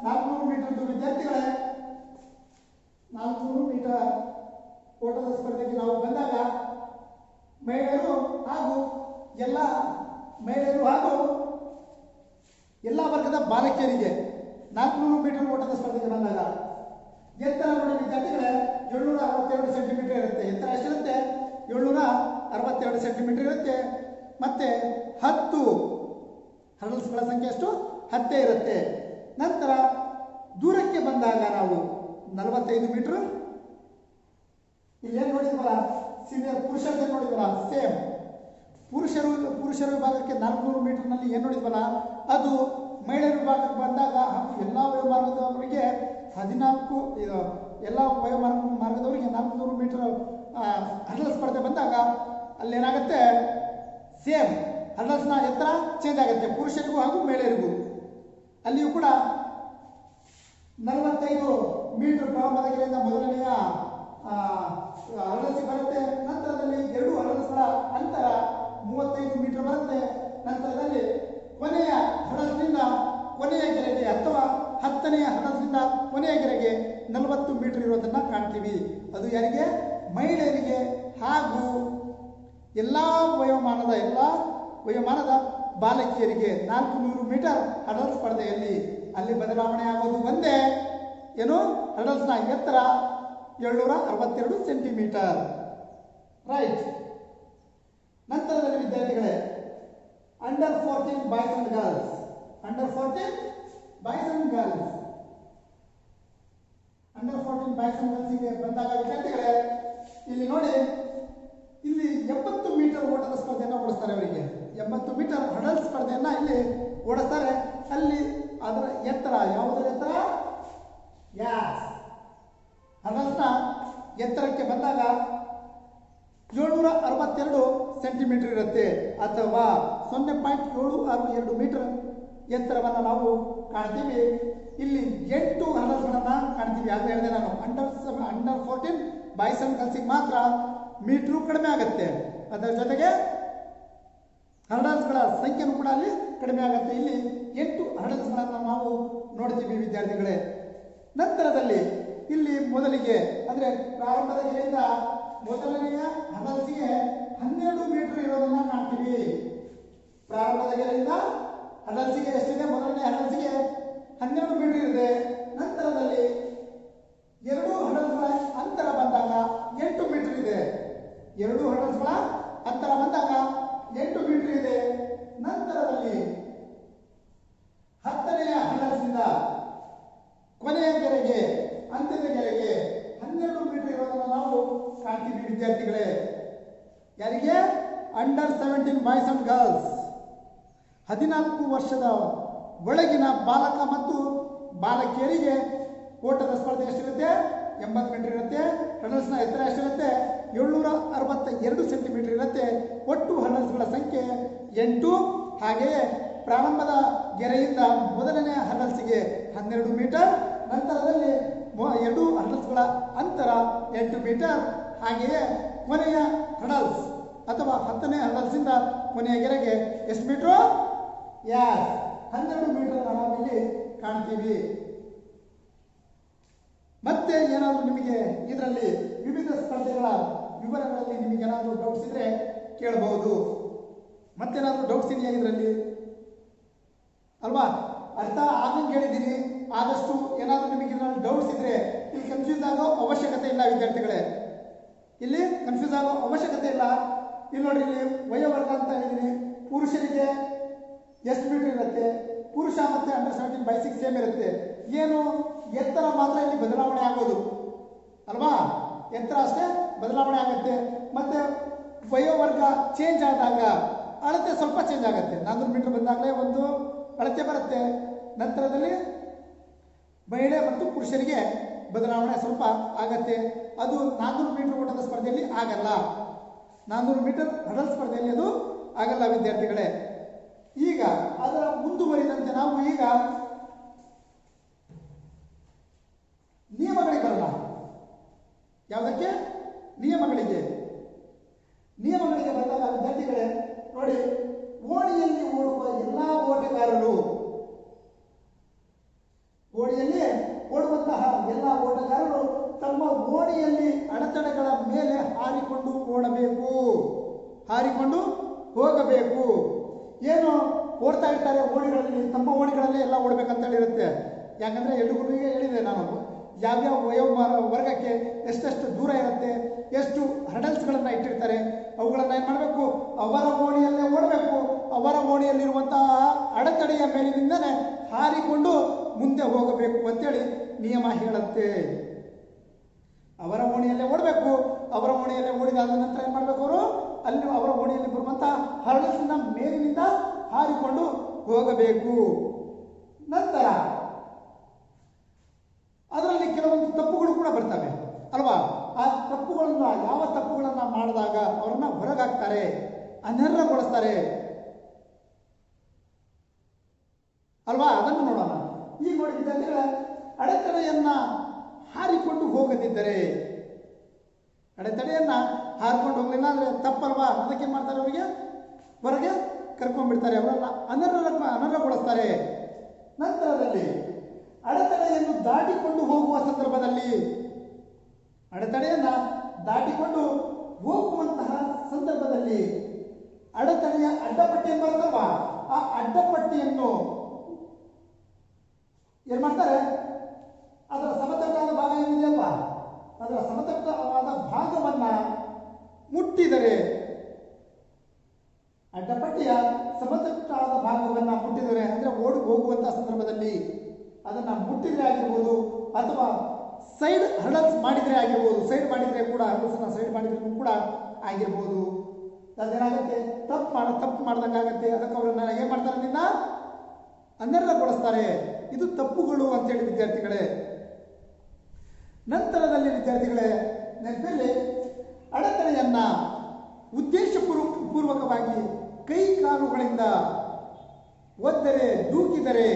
400 ಮೀಟರ್ ವಿದ್ಯಾರ್ಥಿಗಳೇ, 400 ಮೀಟರ್ ಓಟದ ಸ್ಪರ್ಧೆಗೆ ನಾವು ಬಂದಾಗ ಮಹಿಳೆಯರು ಹಾಗೂ ಎಲ್ಲ ವರ್ಗದ ಬಾಲಕಿಯರಿಗೆ 400 ಮೀಟರ್ ಓಟದ ಸ್ಪರ್ಧೆಗೆ ಬಂದಾಗ ಎತ್ತರ ನೋಡಿ ವಿದ್ಯಾರ್ಥಿಗಳೇ 762 ಸೆಂಟಿಮೀಟರ್ ಇರುತ್ತೆ. ಎತ್ತರ ಎಷ್ಟಿರುತ್ತೆ? 762 ಸೆಂಟಿಮೀಟರ್ ಇರುತ್ತೆ. ಮತ್ತೆ 10 ಹರ್ಡಲ್ಸ್ಗಳ ಸಂಖ್ಯೆ ಎಷ್ಟು? 10 ಇರುತ್ತೆ. ನಂತರ ದೂರಕ್ಕೆ ಬಂದಾಗ ನಾವು 45 ಮೀಟರ್, ಇಲ್ಲಿ ಏನು ನೋಡಿದ್ವಲ್ಲ ಸೀನಿಯರ್ ಪುರುಷರಿಗೆ ನೋಡಿದ್ವಲ್ಲ ಸೇಮ್ ಪುರುಷರ ವಿಭಾಗಕ್ಕೆ 400 ಮೀಟರ್ನಲ್ಲಿ ಏನು ನೋಡಿದ್ವಲ್ಲ ಅದು ಮಹಿಳೆಯರ ವಿಭಾಗಕ್ಕೆ ಬಂದಾಗ ಎಲ್ಲ ವಯೋಮಾರ್ಗದವರಿಗೆ 14 ಎಲ್ಲ ವಯೋಮಾರ್ಗದವರಿಗೆ 400 ಮೀಟರ್ ಹರ್ಡಲ್ ಸ್ಪರ್ಧೆ ಬಂದಾಗ ಅಲ್ಲೇನಾಗುತ್ತೆ ಸೇಮ್ ಹರ್ಡಲ್ಸ್ನ ಎತ್ತರ ಚೇಂಜ್ ಆಗುತ್ತೆ ಪುರುಷರಿಗೂ ಹಾಗೂ ಮಹಿಳೆಯರಿಗೂ. ಅಲ್ಲಿಯೂ ಕೂಡ 45 ಮೀಟರ್ ಪ್ರಾರಂಭದ ಗೆರೆಯಿಂದ ಮೊದಲನೆಯ ಹರ್ಡಲ್ಸ್ ಬರುತ್ತೆ. ನಂತರದಲ್ಲಿ 2 ಹರ್ಡಲ್ಸ್ಗಳ ಅಂತರ 35 ಮೀಟರ್ ಬರುತ್ತೆ. ನಂತರದಲ್ಲಿ ಕೊನೆಯ ಹರ್ಡಲ್ಸ್ನಿಂದ ಕೊನೆಯ ಗೆರೆಗೆ ಅಥವಾ 10ನೆಯ ಹರ್ಡಲ್ಸ್ನಿಂದ ಕೊನೆಯ ಗೆರೆಗೆ 40 ಮೀಟರ್ ಇರೋದನ್ನ ಕಾಣ್ತೀವಿ. ಅದು ಯಾರಿಗೆ? ಮಹಿಳೆಯರಿಗೆ ಹಾಗೂ ಎಲ್ಲ ವಯೋಮಾನದ ಬಾಲಕಿಯರಿಗೆ 400 ಮೀಟರ್ ಹರ್ಡಲ್ ಸ್ಪರ್ಧೆಯಲ್ಲಿ ಅಲ್ಲಿ ಬದಲಾವಣೆ ಆಗೋದು ಒಂದೇ, ಏನು ಹರ್ಡಲ್ಸ್ನ ಎತ್ತರ 762 ಸೆಂಟಿಮೀಟರ್. ರೈಟ್. ನಂತರದಲ್ಲಿ ವಿದ್ಯಾರ್ಥಿಗಳೇ under 14 boys and girls under 14 boys and ಗರ್ಲ್ಸ್ಗೆ ಬಂದಾಗ ವಿದ್ಯಾರ್ಥಿಗಳೇ ಇಲ್ಲಿ ನೋಡಿ, ಇಲ್ಲಿ 80 ಮೀಟರ್ ಓಟದ ಸ್ಪರ್ಧೆಯನ್ನು ಓಡಿಸ್ತಾರೆ. ಅವರಿಗೆ 80 ಮೀಟರ್ ಹರ್ಡಲ್ ಸ್ಪರ್ಧೆಯನ್ನ ಇಲ್ಲಿ ಓಡಿಸ್ತಾರೆ. ಅಲ್ಲಿ ಅದರ ಎತ್ತರ ಯಾವುದರ ಎತ್ತರ? ಹರ್ಡಲ್ಸ್ನ ಎತ್ತರಕ್ಕೆ ಬಂದಾಗ 762 ಸೆಂಟಿಮೀಟರ್ ಇರುತ್ತೆ ಅಥವಾ 0.762 ಮೀಟರ್ ಎತ್ತರವನ್ನು ನಾವು ಕಾಣ್ತೀವಿ. ಇಲ್ಲಿ 8 ಹರ್ಡಲ್ಸ್ಗಳನ್ನು ಕಾಣ್ತೀವಿ. ಅದು ಹೇಳಿದೆ ನಾನು, ಅಂಡರ್ 14 ಬಾಯ್ಸ್ ಅಂಡ್ ಗರ್ಲ್ಸಿಗೆ ಮಾತ್ರ ಮೀಟ್ರು ಕಡಿಮೆ ಆಗುತ್ತೆ, ಅದರ ಜೊತೆಗೆ ಹರ್ಡಲ್ಸ್ಗಳ ಸಂಖ್ಯೆನೂ ಕೂಡ ಅಲ್ಲಿ ಕಡಿಮೆ ಆಗುತ್ತೆ. ಇಲ್ಲಿ 8 ಹರ್ಡಲ್ಸ್ಗಳನ್ನು ನಾವು ನೋಡ್ತೀವಿ ವಿದ್ಯಾರ್ಥಿಗಳೇ. ನಂತರದಲ್ಲಿ ಇಲ್ಲಿ ಮೊದಲಿಗೆ ಅಂದರೆ ಪ್ರಾರಂಭದ ಗೆರೆಯಿಂದ ಮೊದಲನೆಯ ಹರ್ಡಲ್ಸ್ಗೆ 12 ಮೀಟರ್ ಇರೋದನ್ನ ಕಾಣ್ತೀವಿ. ಪ್ರಾರಂಭದ ಗೆರೆಯಿಂದ ಹರ್ಡಲ್ಸ್ಗೆ ಎಷ್ಟಿದೆ? ಮೊದಲನೇ ಹರ್ಡಲ್ಸ್ಗೆ 12 ಮೀಟರ್ ಇದೆ. ನಂತರದಲ್ಲಿ 2 ಹರ್ಡಲ್ಸ್ಗಳ ಅಂತರ ಬಂದಾಗ 8 ಮೀಟರ್ ಇದೆ. 2 ಹರ್ಡಲ್ಸ್ಗಳ ಅಂತರ ಬಂದಾಗ 8 ಮೀಟರ್ ಇದೆ. ನಂತರದಲ್ಲಿ 10ನೆಯ ಹರ್ಡಲ್ಸ್ನಿಂದ ಕೊನೆಯ ಗೆರೆಗೆ ಅಂತ್ಯದ ಗೆರೆಗೆ 12 ಮೀಟರ್ ಇರೋದನ್ನು ನಾವು ಕಾಣ್ತೀವಿ ವಿದ್ಯಾರ್ಥಿಗಳೇ. ಯಾರಿಗೆ? ಅಂಡರ್ 17 ಬಾಯ್ಸ್ ಅಂಡ್ ಗರ್ಲ್ಸ್, 14 ವರ್ಷದ ಒಳಗಿನ ಬಾಲಕ ಮತ್ತು ಬಾಲಕಿಯರಿಗೆ ಓಟದ ಸ್ಪರ್ಧೆ ಎಷ್ಟಿರುತ್ತೆ? 80 ಮೀಟರ್ ಇರುತ್ತೆ. ಹರ್ಡಲ್ಸ್ನ ಎತ್ತರ ಎಷ್ಟಿರುತ್ತೆ? 762 ಸೆಂಟಿಮೀಟರ್ ಇರುತ್ತೆ. ಒಟ್ಟು ಹರ್ಡಲ್ಸ್ಗಳ ಸಂಖ್ಯೆ 8. ಹಾಗೆಯೇ ಪ್ರಾರಂಭದ ಗೆರೆಯಿಂದ ಮೊದಲನೇ ಹರ್ಡಲ್ಸ್ಗೆ 12 ಮೀಟರ್, ನಂತರದಲ್ಲಿ 2 ಹರ್ಡಲ್ಸ್ಗಳ ಅಂತರ 8 ಮೀಟರ್. ಹಾಗೆಯೇ ಕೊನೆಯ ಹರ್ಡಲ್ಸ್ ಅಥವಾ 10ನೇ ಹರ್ಡಲ್ಸಿಂದ ಕೊನೆಯ ಗೆರೆಗೆ ಎಷ್ಟು ಮೀಟರು? 12 ಮೀಟರ್ ನಾವಿಲ್ಲಿ ಕಾಣ್ತೀವಿ. ಮತ್ತೆ ಏನಾದರೂ ನಿಮಗೆ ಇದರಲ್ಲಿ ವಿವಿಧ ಸ್ಪರ್ಧೆಗಳ ವಿವರಗಳಲ್ಲಿ ನಿಮಗೇನಾದರೂ ಡೌಟ್ಸ್ ಇದ್ರೆ ಕೇಳಬಹುದು. ಮತ್ತೇನಾದರೂ ಡೌಟ್ಸ್ ಇದೆಯಾ ಇದರಲ್ಲಿ? ಅಲ್ವಾ, ಅರ್ಥ ಆಗಂಗೆ ಹೇಳಿದ್ದೀನಿ. ಆದಷ್ಟು ಏನಾದರೂ ನಿಮಗೆ ಇದರಲ್ಲಿ ಡೌಟ್ಸ್ ಇದ್ರೆ ಇಲ್ಲಿ ಕನ್ಫ್ಯೂಸ್ ಆಗೋ ಅವಶ್ಯಕತೆ ಇಲ್ಲ ವಿದ್ಯಾರ್ಥಿಗಳೇ. ಇಲ್ಲಿ ಕನ್ಫ್ಯೂಸ್ ಆಗೋ ಅವಶ್ಯಕತೆ ಇಲ್ಲ. ಇಲ್ಲಿ ನೋಡ್ರಿ, ಇಲ್ಲಿ ವಯೋವರ್ಗ ಅಂತ ಹೇಳಿದ್ದೀನಿ. ಪುರುಷರಿಗೆ ಎಷ್ಟು ಮೀಟರ್ ಇರುತ್ತೆ? ಪುರುಷ ಮತ್ತೆ ಅಂಡರ್ 17 ಬಾಯ್ಸಿಗೆ ಸೇಮ್ ಇರುತ್ತೆ. ಏನು ಎತ್ತರ ಮಾತ್ರ ಇಲ್ಲಿ ಬದಲಾವಣೆ ಆಗೋದು ಅಲ್ವಾ? ಎತ್ತರ ಅಷ್ಟೇ ಬದಲಾವಣೆ ಆಗುತ್ತೆ. ಮತ್ತೆ ವಯೋವರ್ಗ ಚೇಂಜ್ ಆದಾಗ ಅಳತೆ ಸ್ವಲ್ಪ ಚೇಂಜ್ ಆಗುತ್ತೆ. 400 ಮೀಟರ್ ಬಂದಾಗಲೇ ಒಂದು ಅಳತೆ ಬರುತ್ತೆ. ನಂತರದಲ್ಲಿ ಮಹಿಳೆ ಮತ್ತು ಪುರುಷರಿಗೆ ಬದಲಾವಣೆ ಸ್ವಲ್ಪ ಆಗತ್ತೆ. ಅದು 400 ಮೀಟರ್ ಓಟದ ಸ್ಪರ್ಧೆಯಲ್ಲಿ ಆಗಲ್ಲ. 400 ಮೀಟರ್ ಹಡಲ್ ಸ್ಪರ್ಧೆಯಲ್ಲಿ ಅದು ಆಗಲ್ಲ ವಿದ್ಯಾರ್ಥಿಗಳೇ. ಈಗ ಅದರ ಮುಂದುವರಿದಂತೆ ನಾವು ಈಗ ನಿಯಮಗಳಿಗೆ ಬರಲ್ಲ. ಯಾವುದಕ್ಕೆ? ನಿಯಮಗಳಿಗೆ ಬಂದಾಗ ವಿದ್ಯಾರ್ಥಿಗಳೇ ನೋಡಿ, ಓಣಿಯಲ್ಲಿ ಓಡುವ ಎಲ್ಲಾ ಓಟಗಾರರು, ಓಣಿಯಲ್ಲಿ ಓಡುವಂತಹ ಎಲ್ಲ ಓಟಗಾರರು ತಮ್ಮ ಓಣಿಯಲ್ಲಿ ಅಡೆತಡೆಗಳ ಮೇಲೆ ಹಾರಿಕೊಂಡು ಹೋಗಬೇಕು. ಏನು ಓಡ್ತಾ ಇರ್ತಾರೆ ಓಣಿಗಳಲ್ಲಿ, ತಮ್ಮ ಓಣಿಗಳಲ್ಲಿ ಎಲ್ಲ ಓಡ್ಬೇಕಂತ ಹೇಳಿರುತ್ತೆ. ಯಾಕಂದ್ರೆ ಎಲ್ರಿಗೂ ಹೇಳಿದೆ ನಾನು, ಯಾವ್ಯಾವ ವರ್ಗಕ್ಕೆ ಎಷ್ಟೆಷ್ಟು ದೂರ ಇರುತ್ತೆ, ಎಷ್ಟು ಹರ್ಡಲ್ಸ್ಗಳನ್ನು ಇಟ್ಟಿರ್ತಾರೆ, ಅವುಗಳನ್ನು ಏನು ಮಾಡಬೇಕು, ಅವರ ಓಣಿಯಲ್ಲೇ ಓಡಬೇಕು. ಅವರ ಓಣಿಯಲ್ಲಿರುವಂತಹ ಅಡೆತಡೆಯ ಮೇಲಿನಿಂದನೇ ಹಾರಿಕೊಂಡು ಮುಂದೆ ಹೋಗಬೇಕು ಅಂತೇಳಿ ನಿಯಮ ಹೇಳುತ್ತೆ. ಅವರ ಓಣಿಯಲ್ಲೇ ಓಡಬೇಕು. ಅವರ ಓಣಿಯಲ್ಲೇ ಓಡಿದಾದ ನಂತರ ಏನು ಮಾಡಬೇಕು, ಅವರು ಅಲ್ಲಿ ಅವರ ಓಣಿಯಲ್ಲಿ ಬರುವಂತಹ ಹರ್ಡಲ್ಸ್ನ ಮೇಲಿನಿಂದ ಹಾರಿಕೊಂಡು ಹೋಗಬೇಕು. ನಂತರ ಅದರಲ್ಲಿ ಕೆಲವೊಂದು ತಪ್ಪುಗಳು ಕೂಡ ಬರ್ತವೆ ಅಲ್ವಾ? ಆ ತಪ್ಪುಗಳನ್ನ, ಯಾವ ತಪ್ಪುಗಳನ್ನ ಮಾಡಿದಾಗ ಅವರನ್ನ ಹೊರಗಾಕ್ತಾರೆ, ಅನರ್ಹಗೊಳಿಸ್ತಾರೆ ಅಲ್ವಾ? ಅದನ್ನು ನೋಡೋಣ. ಈಗ ನೋಡಿ ವಿದ್ಯಾರ್ಥಿಗಳ, ಅಡೆತಡೆಯನ್ನ ಹಾರಿಕೊಂಡು ಹೋಗದಿದ್ದರೆ, ಅಡೆತಡೆಯನ್ನ ಹಾರಿಕೊಂಡು ಹೋಗಲಿಲ್ಲ ಅಂದ್ರೆ ತಪ್ಪಲ್ವಾ? ಅದಕ್ಕೆ ಏನ್ ಮಾಡ್ತಾರೆ, ಅವರಿಗೆ ಹೊರಗೆ ಕರ್ಕೊಂಡ್ಬಿಡ್ತಾರೆ, ಅವರನ್ನ ಅನರ್ಹಗೊಳಿಸ್ತಾರೆ. ನಂತರದಲ್ಲಿ ಅಡೆತಡೆಯನ್ನು ದಾಟಿಕೊಂಡು ಹೋಗುವ ಸಂದರ್ಭದಲ್ಲಿ, ಅಡೆತಡೆಯನ್ನ ದಾಟಿಕೊಂಡು ಹೋಗುವಂತಹ ಸಂದರ್ಭದಲ್ಲಿ ಅಡೆತಡೆಯ ಅಡ್ಡಪಟ್ಟಿಯನ್ನು ಬರುತ್ತಲ್ವಾ, ಆ ಅಡ್ಡಪಟ್ಟಿಯನ್ನು ಏನ್ ಮಾಡ್ತಾರೆ, ಅದರ ಸಮತಟ್ಟಾದ ಭಾಗ ಏನಿದೆಯಲ್ವಾ, ಅದರ ಸಮತಟ್ಟವಾದ ಭಾಗವನ್ನ ಮುಟ್ಟಿದರೆ, ಅಡ್ಡಪಟ್ಟಿಯ ಸಮತಟ್ಟಾದ ಭಾಗವನ್ನ ಮುಟ್ಟಿದರೆ ಅಂದ್ರೆ ಓಡಿ ಹೋಗುವಂತಹ ಸಂದರ್ಭದಲ್ಲಿ ಅದನ್ನ ಮುಟ್ಟಿದ್ರೆ ಆಗಿರ್ಬೋದು, ಅಥವಾ ಸೈಡ್ ಹರ್ಡಲ್ಸ್ ಮಾಡಿದ್ರೆ ಆಗಿರ್ಬೋದು. ಸೈಡ್ ಮಾಡಿದ್ರೆ ಕೂಡ, ಹರ್ಡಲ್ಸ್ನ ಸೈಡ್ ಮಾಡಿದ್ರು ಕೂಡ ಆಗಿರ್ಬೋದು. ಅದೇನಾಗುತ್ತೆ, ತಪ್ಪು ಮಾಡ್ದಂಗಾಗತ್ತೆ. ಅದಕ್ಕೆ ಅವರನ್ನ ಏನ್ ಮಾಡ್ತಾರೆ, ನಿನ್ನ ಅನರ್ಹಗೊಳಿಸ್ತಾರೆ. ಇದು ತಪ್ಪುಗಳು ಅಂತೇಳಿ ವಿದ್ಯಾರ್ಥಿಗಳೇ. ನಂತರದಲ್ಲಿ ವಿದ್ಯಾರ್ಥಿಗಳೇ ನೆನಪಲ್ಲಿ, ಅಡೆತಡೆಯನ್ನ ಉದ್ದೇಶಪೂರ್ವಕವಾಗಿ ಕೈ ಕಾಲುಗಳಿಂದ ಒದ್ದರೆ, ದೂಕಿದರೆ,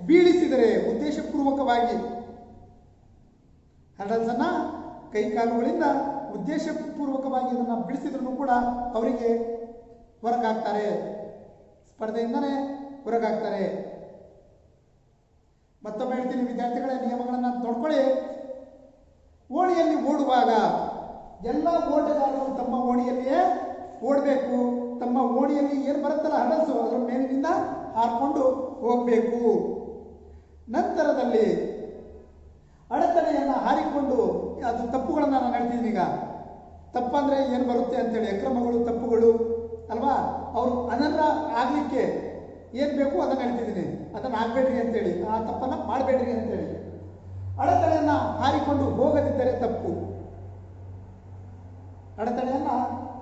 ಬೀಳಿಸಿದರೆ, ಉದ್ದೇಶಪೂರ್ವಕವಾಗಿ ಹರ್ಡಲ್ಸ್ ಅನ್ನ ಕೈ ಕಾಲುಗಳಿಂದ ಉದ್ದೇಶಪೂರ್ವಕವಾಗಿ ಅದನ್ನು ಬೀಳಿಸಿದ್ರು ಕೂಡ ಅವರಿಗೆ ಹೊರಗಾಗ್ತಾರೆ, ಸ್ಪರ್ಧೆಯಿಂದನೇ ಹೊರಗಾಗ್ತಾರೆ. ಮತ್ತೊಮ್ಮೆ ಹೇಳ್ತೀನಿ ವಿದ್ಯಾರ್ಥಿಗಳೇ, ನಿಯಮಗಳನ್ನು ನೋಡ್ಕೊಳ್ಳಿ. ಓಣಿಯಲ್ಲಿ ಓಡುವಾಗ ಎಲ್ಲ ಓಟಗಾರರು ತಮ್ಮ ಓಣಿಯಲ್ಲಿಯೇ ಓಡಬೇಕು. ತಮ್ಮ ಓಣಿಯಲ್ಲಿ ಏನು ಬರುತ್ತಲ್ಲ ಹರ್ಡಲ್ಸು, ಅದರ ಮೇಲಿನಿಂದ ಹಾರ್ಕೊಂಡು ಹೋಗಬೇಕು. ನಂತರದಲ್ಲಿ ಅಡೆತಡೆಯನ್ನ ಹಾರಿಕೊಂಡು, ಅದು ತಪ್ಪುಗಳನ್ನು ನಾನು ಹೇಳ್ತಿದ್ದೀನಿ. ಈಗ ತಪ್ಪಂದ್ರೆ ಏನು ಬರುತ್ತೆ ಅಂತೇಳಿ, ಅಕ್ರಮಗಳು, ತಪ್ಪುಗಳು ಅಲ್ವಾ? ಅವರು ಅನರ್ಹ ಆಗ್ಲಿಕ್ಕೆ ಏನು ಬೇಕು ಅದನ್ನು ಹೇಳ್ತಿದ್ದೀನಿ, ಅದನ್ನು ಆಗ್ಬೇಡ್ರಿ ಅಂತೇಳಿ, ಆ ತಪ್ಪನ್ನು ಮಾಡಬೇಡ್ರಿ ಅಂತೇಳಿ. ಅಡೆತಡೆಯನ್ನ ಹಾರಿಕೊಂಡು ಹೋಗದಿದ್ದರೆ ತಪ್ಪು. ಅಡೆತಡೆಯನ್ನ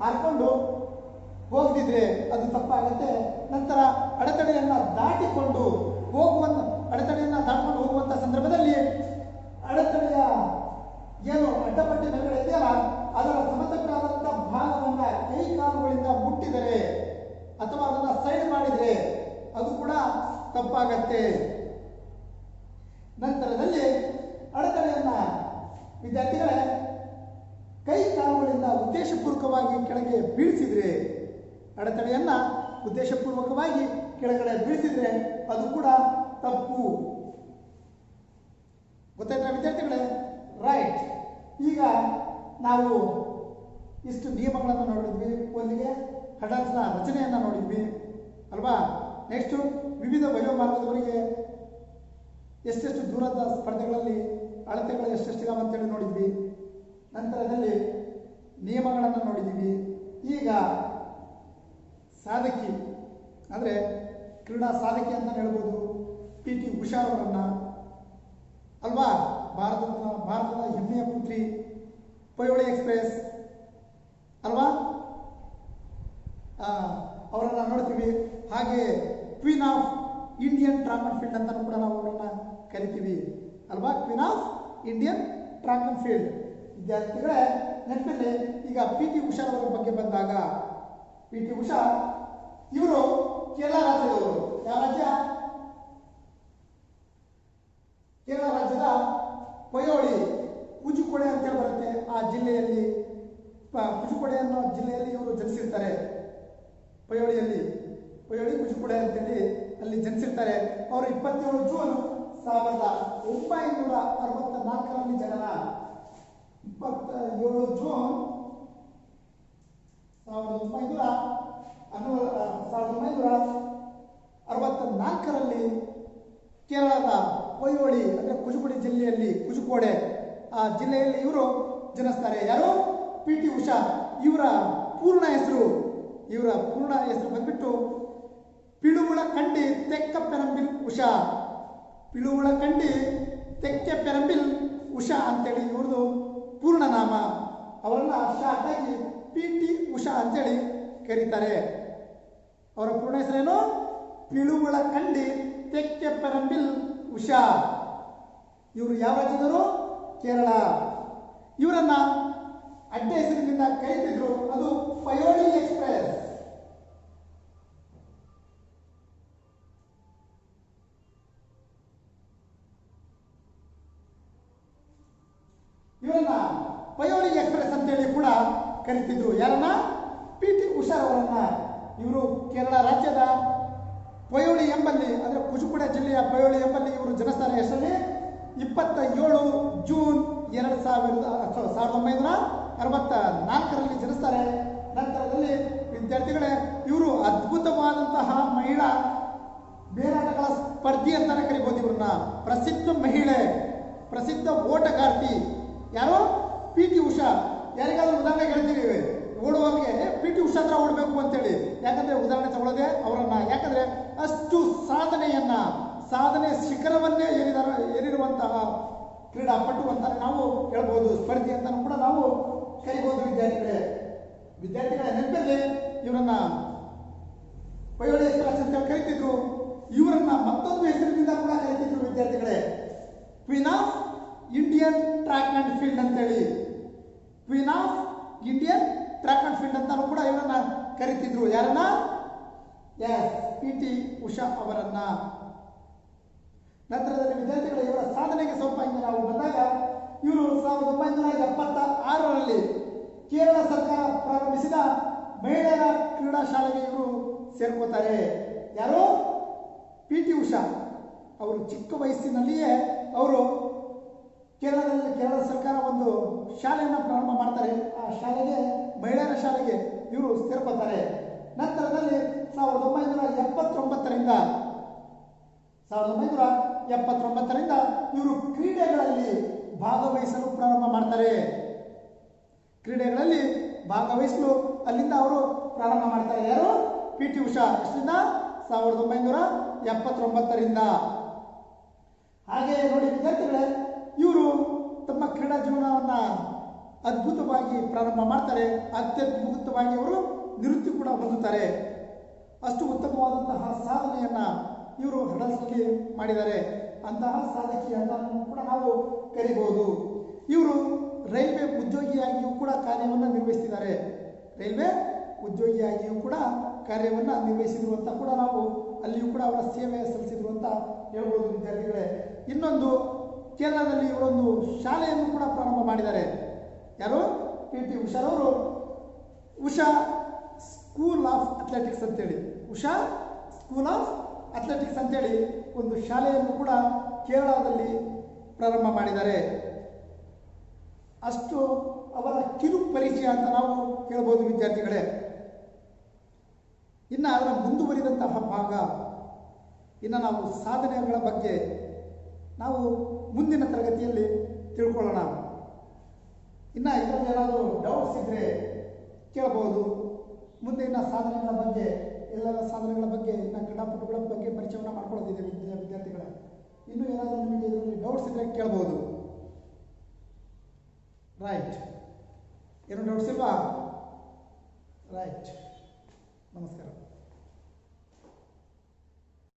ಹಾರಿಕೊಂಡು ಹೋಗದಿದ್ರೆ ಅದು ತಪ್ಪಾಗುತ್ತೆ. ನಂತರ ಅಡೆತಡೆಯನ್ನ ದಾಟಿಕೊಂಡು ಹೋಗುವಂತ ಸಂದರ್ಭದಲ್ಲಿ ಅಡೆತಡೆಯ ಏನು ಅಡ್ಡಪಟ್ಟಿ ಮೇಲ್ಗಡೆ ಇದೆಯಲ್ಲ, ಅದರ ಸಮತಟ್ಟಾದಂಥ ಭಾಗವನ್ನ ಕೈ ಕಾಲುಗಳಿಂದ ಮುಟ್ಟಿದರೆ ಅಥವಾ ಅದನ್ನ ಸೈಡ್ ಮಾಡಿದರೆ ಅದು ಕೂಡ ತಪ್ಪಾಗತ್ತೆ. ನಂತರದಲ್ಲಿ ಅಡೆತಡೆಯನ್ನ ವಿದ್ಯಾರ್ಥಿಗಳೇ ಕೈ ಕಾಲುಗಳಿಂದ ಉದ್ದೇಶಪೂರ್ವಕವಾಗಿ ಕೆಳಗೆ ಬೀಳಿಸಿದ್ರೆ, ಅಡೆತಡೆಯನ್ನ ಉದ್ದೇಶಪೂರ್ವಕವಾಗಿ ಕೆಳಗಡೆ ಬೀಳಿಸಿದ್ರೆ ಅದು ಕೂಡ ತಪ್ಪು. ಗೊತ್ತಾಯ್ತಾ ವಿದ್ಯಾರ್ಥಿಗಳೇ? ರೈಟ್. ಈಗ ನಾವು ಇಷ್ಟು ನಿಯಮಗಳನ್ನು ನೋಡಿದ್ವಿ, ಒಂದಿಗೆ ಹರ್ಡಲ್ಸ್ನ ರಚನೆಯನ್ನು ನೋಡಿದ್ವಿ ಅಲ್ವಾ? ನೆಕ್ಸ್ಟು ವಿವಿಧ ವಯೋಮಾನದವರಿಗೆ ಎಷ್ಟೆಷ್ಟು ದೂರದ ಸ್ಪರ್ಧೆಗಳಲ್ಲಿ ಅಳತೆಗಳು ಎಷ್ಟೆಷ್ಟಿದಾವೆ ಅಂತೇಳಿ ನೋಡಿದ್ವಿ. ನಂತರದಲ್ಲಿ ನಿಯಮಗಳನ್ನು ನೋಡಿದ್ದೀವಿ. ಈಗ ಸಾಧಕಿ ಅಂದರೆ ಕ್ರೀಡಾ ಸಾಧಕಿ ಅಂತ ಹೇಳ್ಬೋದು PT ಉಷಾ ಅವರನ್ನ ಅಲ್ವಾ? ಭಾರತದ ಹೆಮ್ಮೆಯ ಪುತ್ರಿ, ಪಯೋಳಿ ಎಕ್ಸ್ಪ್ರೆಸ್ ಅಲ್ವಾ? ಅವರನ್ನ ನೋಡ್ತೀವಿ. ಹಾಗೆ queen of Indian track and field ಅಂತ ಕೂಡ ನಾವು ಅವರನ್ನ ಕರಿತೀವಿ ಅಲ್ವಾ? Queen of Indian track and field ವಿದ್ಯಾರ್ಥಿಗಳೇ ನೆನಪಿರಲಿ. ಈಗ ಪಿ ಟಿ ಉಷಾ ಅವರ ಬಗ್ಗೆ ಬಂದಾಗ, ಪಿ ಟಿ ಉಷಾ ಇವರು ಕೇರಳ ರಾಜ್ಯದವರು. ಯಾವ ರಾಜ್ಯ? ಕೇರಳ ರಾಜ್ಯದ ಪಯೋಳಿ ಕುಚುಕೋಡೆ ಅಂತ ಬರುತ್ತೆ ಆ ಜಿಲ್ಲೆಯಲ್ಲಿ. ಕುಚುಕೋಡೆ ಅನ್ನೋ ಜಿಲ್ಲೆಯಲ್ಲಿ ಇವರು ಜನಿಸಿರ್ತಾರೆ. ಪಯೋಳಿ ಕುಚುಕೋಡೆ ಅಂತೇಳಿ ಅಲ್ಲಿ ಜನಿಸಿರ್ತಾರೆ. ಅವರು 27 ಜೂನ್ 1964ರಲ್ಲಿ ಜನನ. 27 ಜೂನ್ 1964ರಲ್ಲಿ ಕೇರಳದ ಪಯೋಳಿ ಅಂದರೆ ಕುಚುಕೋಡೆ ಜಿಲ್ಲೆಯಲ್ಲಿ, ಕುಚುಕೋಡೆ ಆ ಜಿಲ್ಲೆಯಲ್ಲಿ ಇವರು ಜನಿಸ್ತಾರೆ. ಯಾರು? P T Usha. ಇವರ ಪೂರ್ಣ ಹೆಸರು ಬಂದ್ಬಿಟ್ಟು ಪಿಳುವುಳಕಂಡಿ ತೆಕ್ಕಪೆರಂಬಿಲ್ ಉಷಾ. ಪಿಳುವುಳಕಂಡಿ ತೆಕ್ಕೆಪೆರಂಬಿಲ್ ಉಷಾ ಅಂತೇಳಿ ಇವ್ರದ್ದು ಪೂರ್ಣ ನಾಮ. ಅವರನ್ನ ಶಾರ್ಟ್ ಆಗಿ ಪಿ ಟಿ ಉಷಾ ಅಂತೇಳಿ ಕರೀತಾರೆ. ಅವರ ಪೂರ್ಣ ಹೆಸರೇನು? ಪಿಳುವುಳಕಂಡಿ ತೆಕ್ಕೆಪೆರಂಬಿಲ್ ಉಷಾ. ಇವರು ಯಾವ ರಾಜ್ಯದವರು? ಕೇರಳ. ಇವರನ್ನ ಅಡ್ಡ ಹೆಸರಿನಿಂದ ಕರೀತಿದ್ರು, ಅದು ಪಯೋಳಿ ಎಕ್ಸ್ಪ್ರೆಸ್. ಇವರನ್ನ ಪಯೋಳಿ ಎಕ್ಸ್ಪ್ರೆಸ್ ಅಂತೇಳಿ ಕೂಡ ಕರೀತಿದ್ರು. ಯಾರನ್ನ? ಪಿ ಟಿ ಉಷಾ ಅವರನ್ನ. ಇವರು ಕೇರಳ ರಾಜ್ಯದ ಪಯೋಳಿ ಎಂಬಲ್ಲಿ, ಅಂದರೆ ಕುಚುಕೋಡೆ ಜಿಲ್ಲೆಯ ಪಯೋಳಿ ಎಂಬಲ್ಲಿ ಇವರು ಜನಿಸ್ತಾರೆ. ಎಷ್ಟರಲ್ಲಿ? 27 ಜೂನ್ 1964ರಲ್ಲಿ ಜನಿಸ್ತಾರೆ. ನಂತರದಲ್ಲಿ ವಿದ್ಯಾರ್ಥಿಗಳೇ ಇವರು ಅದ್ಭುತವಾದಂತಹ ಮಹಿಳಾ ಬೇರಾಟಗಳ ಸ್ಪರ್ಧಿ ಅಂತಾನೆ ಕರಿಬಹುದು ಇವ್ರನ್ನ. ಪ್ರಸಿದ್ಧ ಮಹಿಳೆ, ಪ್ರಸಿದ್ಧ ಓಟಗಾರ್ತಿ. ಯಾರು? P T Usha. ಯಾರಿಗಾದ್ರೂ ಉದಾಹರಣೆ ಹೇಳ್ತೀವಿ ಓಡುವಾಗೆ ಪಿ ಟಿ ಉಷಾ ಹತ್ರ ಓಡಬೇಕು ಅಂತೇಳಿ. ಯಾಕಂದ್ರೆ ಉದಾಹರಣೆ ತಗೊಳ್ಳೋದೆ ಅವರನ್ನ. ಯಾಕಂದ್ರೆ ಅಷ್ಟು ಸಾಧನೆ ಶಿಖರವನ್ನೇ ಏರಿರುವಂತಹ ಕ್ರೀಡಾಪಟು ಅಂತಾನೆ ನಾವು ಹೇಳ್ಬೋದು, ಸ್ಪರ್ಧಿ ಅಂತಾನು ಕೂಡ ನಾವು ಕರಿಬಹುದು. ವಿದ್ಯಾರ್ಥಿಗಳೇ ನೆನಪಿರಲಿ, ಇವರನ್ನ ಪಯೋಳಿ ಎಕ್ಸ್ಪ್ರೆಸ್ ಅಂತ ಕರಿತಿದ್ರು. ಇವರನ್ನ ಮತ್ತೊಂದು ಹೆಸರಿನಿಂದ ಕೂಡ ಕರಿತಿದ್ರು ವಿದ್ಯಾರ್ಥಿಗಳೇ, queen of Indian track and field ಅಂತೇಳಿ. Queen of Indian track and field ಅಂತಾನು ಕೂಡ ಇವರನ್ನ ಕರಿತಿದ್ರು. ಯಾರನ್ನ? ಪಿ ಟಿ ಉಷಾ ಅವರನ್ನ. ನಂತರದಲ್ಲಿ ವಿದ್ಯಾರ್ಥಿಗಳ ಇವರ ಸಾಧನೆಗೆ ಸ್ವಲ್ಪ ಹಿಂದೆ ನಾವು ಬಂದಾಗ, ಇವರು 1976ರಲ್ಲಿ ಕೇರಳ ಸರ್ಕಾರ ಪ್ರಾರಂಭಿಸಿದ ಮಹಿಳೆಯರ ಕ್ರೀಡಾ ಶಾಲೆಗೆ ಇವರು ಸೇರ್ಕೋತಾರೆ. ಯಾರು? P T Usha. ಅವರು ಚಿಕ್ಕ ವಯಸ್ಸಿನಲ್ಲಿಯೇ ಅವರು ಕೇರಳ ಸರ್ಕಾರ ಒಂದು ಶಾಲೆಯನ್ನು ಪ್ರಾರಂಭ ಮಾಡ್ತಾರೆ. ಆ ಶಾಲೆಗೆ, ಮಹಿಳೆಯರ ಶಾಲೆಗೆ ಇವರು ಸೇರ್ಕೋತಾರೆ. ನಂತರದಲ್ಲಿ 1979ರಿಂದ ಇವರು ಕ್ರೀಡೆಗಳಲ್ಲಿ ಭಾಗವಹಿಸಲು ಪ್ರಾರಂಭ ಮಾಡ್ತಾರೆ. ಅಲ್ಲಿಂದ ಅವರು ಪ್ರಾರಂಭ ಮಾಡ್ತಾರೆ. ಯಾರು? P T Usha. ಎಷ್ಟರಿಂದ? 1979ರಿಂದ. ಹಾಗೆ ನೋಡಿ ವಿದ್ಯಾರ್ಥಿಗಳೇ, ಇವರು ತಮ್ಮ ಕ್ರೀಡಾ ಜೀವನವನ್ನು ಅದ್ಭುತವಾಗಿ ಪ್ರಾರಂಭ ಮಾಡ್ತಾರೆ. ಅತ್ಯದ್ಭುತವಾಗಿ ಅವರು ನಿವೃತ್ತಿ ಕೂಡ ಹೊಂದುತ್ತಾರೆ. ಅಷ್ಟು ಉತ್ತಮವಾದಂತಹ ಸಾಧನೆಯನ್ನ ಇವರು ಹಡಲ್ಸ್ನಲ್ಲಿ ಮಾಡಿದ್ದಾರೆ. ಅಂತಹ ಸಾಧಕಿ ಅಂತ ಕೂಡ ನಾವು ಕರಿಬಹುದು. ಇವರು ರೈಲ್ವೆ ಉದ್ಯೋಗಿಯಾಗಿಯೂ ಕೂಡ ಕಾರ್ಯವನ್ನು ನಿರ್ವಹಿಸಿದ್ದಾರೆ. ನಿರ್ವಹಿಸಿದ್ರು ಅಂತ ಕೂಡ ನಾವು ಅಲ್ಲಿಯೂ ಕೂಡ ಅವರ ಸೇವೆ ಸಲ್ಲಿಸಿದ್ರು ಅಂತ ಹೇಳ್ಬೋದು ವಿದ್ಯಾರ್ಥಿಗಳೇ. ಇನ್ನೊಂದು, ಕೇರಳದಲ್ಲಿ ಇವರೊಂದು ಶಾಲೆಯನ್ನು ಕೂಡ ಪ್ರಾರಂಭ ಮಾಡಿದ್ದಾರೆ. ಯಾರು? ಪಿ ಟಿ ಉಷಾರವರು ಉಷಾ ಸ್ಕೂಲ್ ಆಫ್ ಅಥ್ಲೆಟಿಕ್ಸ್ ಅಂತೇಳಿ, ಉಷಾ ಸ್ಕೂಲ್ ಆಫ್ ಅಥ್ಲೆಟಿಕ್ಸ್ ಅಂತೇಳಿ ಒಂದು ಶಾಲೆಯನ್ನು ಕೂಡ ಕೇರಳದಲ್ಲಿ ಪ್ರಾರಂಭ ಮಾಡಿದ್ದಾರೆ. ಅಷ್ಟು ಅವರ ಕಿರು ಪರಿಚಯ ಅಂತ ನಾವು ಹೇಳ್ಬೋದು ವಿದ್ಯಾರ್ಥಿಗಳೇ. ಇನ್ನು ಅದರ ಮುಂದುವರಿದಂತಹ ಭಾಗ, ಇನ್ನು ನಾವು ಸಾಧನೆಗಳ ಬಗ್ಗೆ ನಾವು ಮುಂದಿನ ತರಗತಿಯಲ್ಲಿ ತಿಳ್ಕೊಳ್ಳೋಣ. ಇನ್ನು ಇದರಲ್ಲಿ ಏನಾದರೂ ಡೌಟ್ಸ್ ಇದ್ದರೆ ಕೇಳಬಹುದು. ಮುಂದೆ ಇನ್ನು ಸಾಧನೆಗಳ ಬಗ್ಗೆ, ಎಲ್ಲರ ಸಾಧನೆಗಳ ಬಗ್ಗೆ, ಇನ್ನು ಕ್ರೀಡಾಪಟುಗಳ ಬಗ್ಗೆ ಪರಿಚಯವನ್ನು ಮಾಡ್ಕೊಳ್ಳೋದಿದೆ ವಿದ್ಯಾರ್ಥಿಗಳೇ. ಇನ್ನೂ ಏನಾದರೂ ನಿಮಗೆ ಇದರಲ್ಲಿ ಡೌಟ್ಸ್ ಇದ್ದರೆ ಕೇಳಬಹುದು. ರೈಟ್, ಏನು ಡೌಟ್ಸ್ ಇಲ್ವಾ? ರೈಟ್, ನಮಸ್ಕಾರ.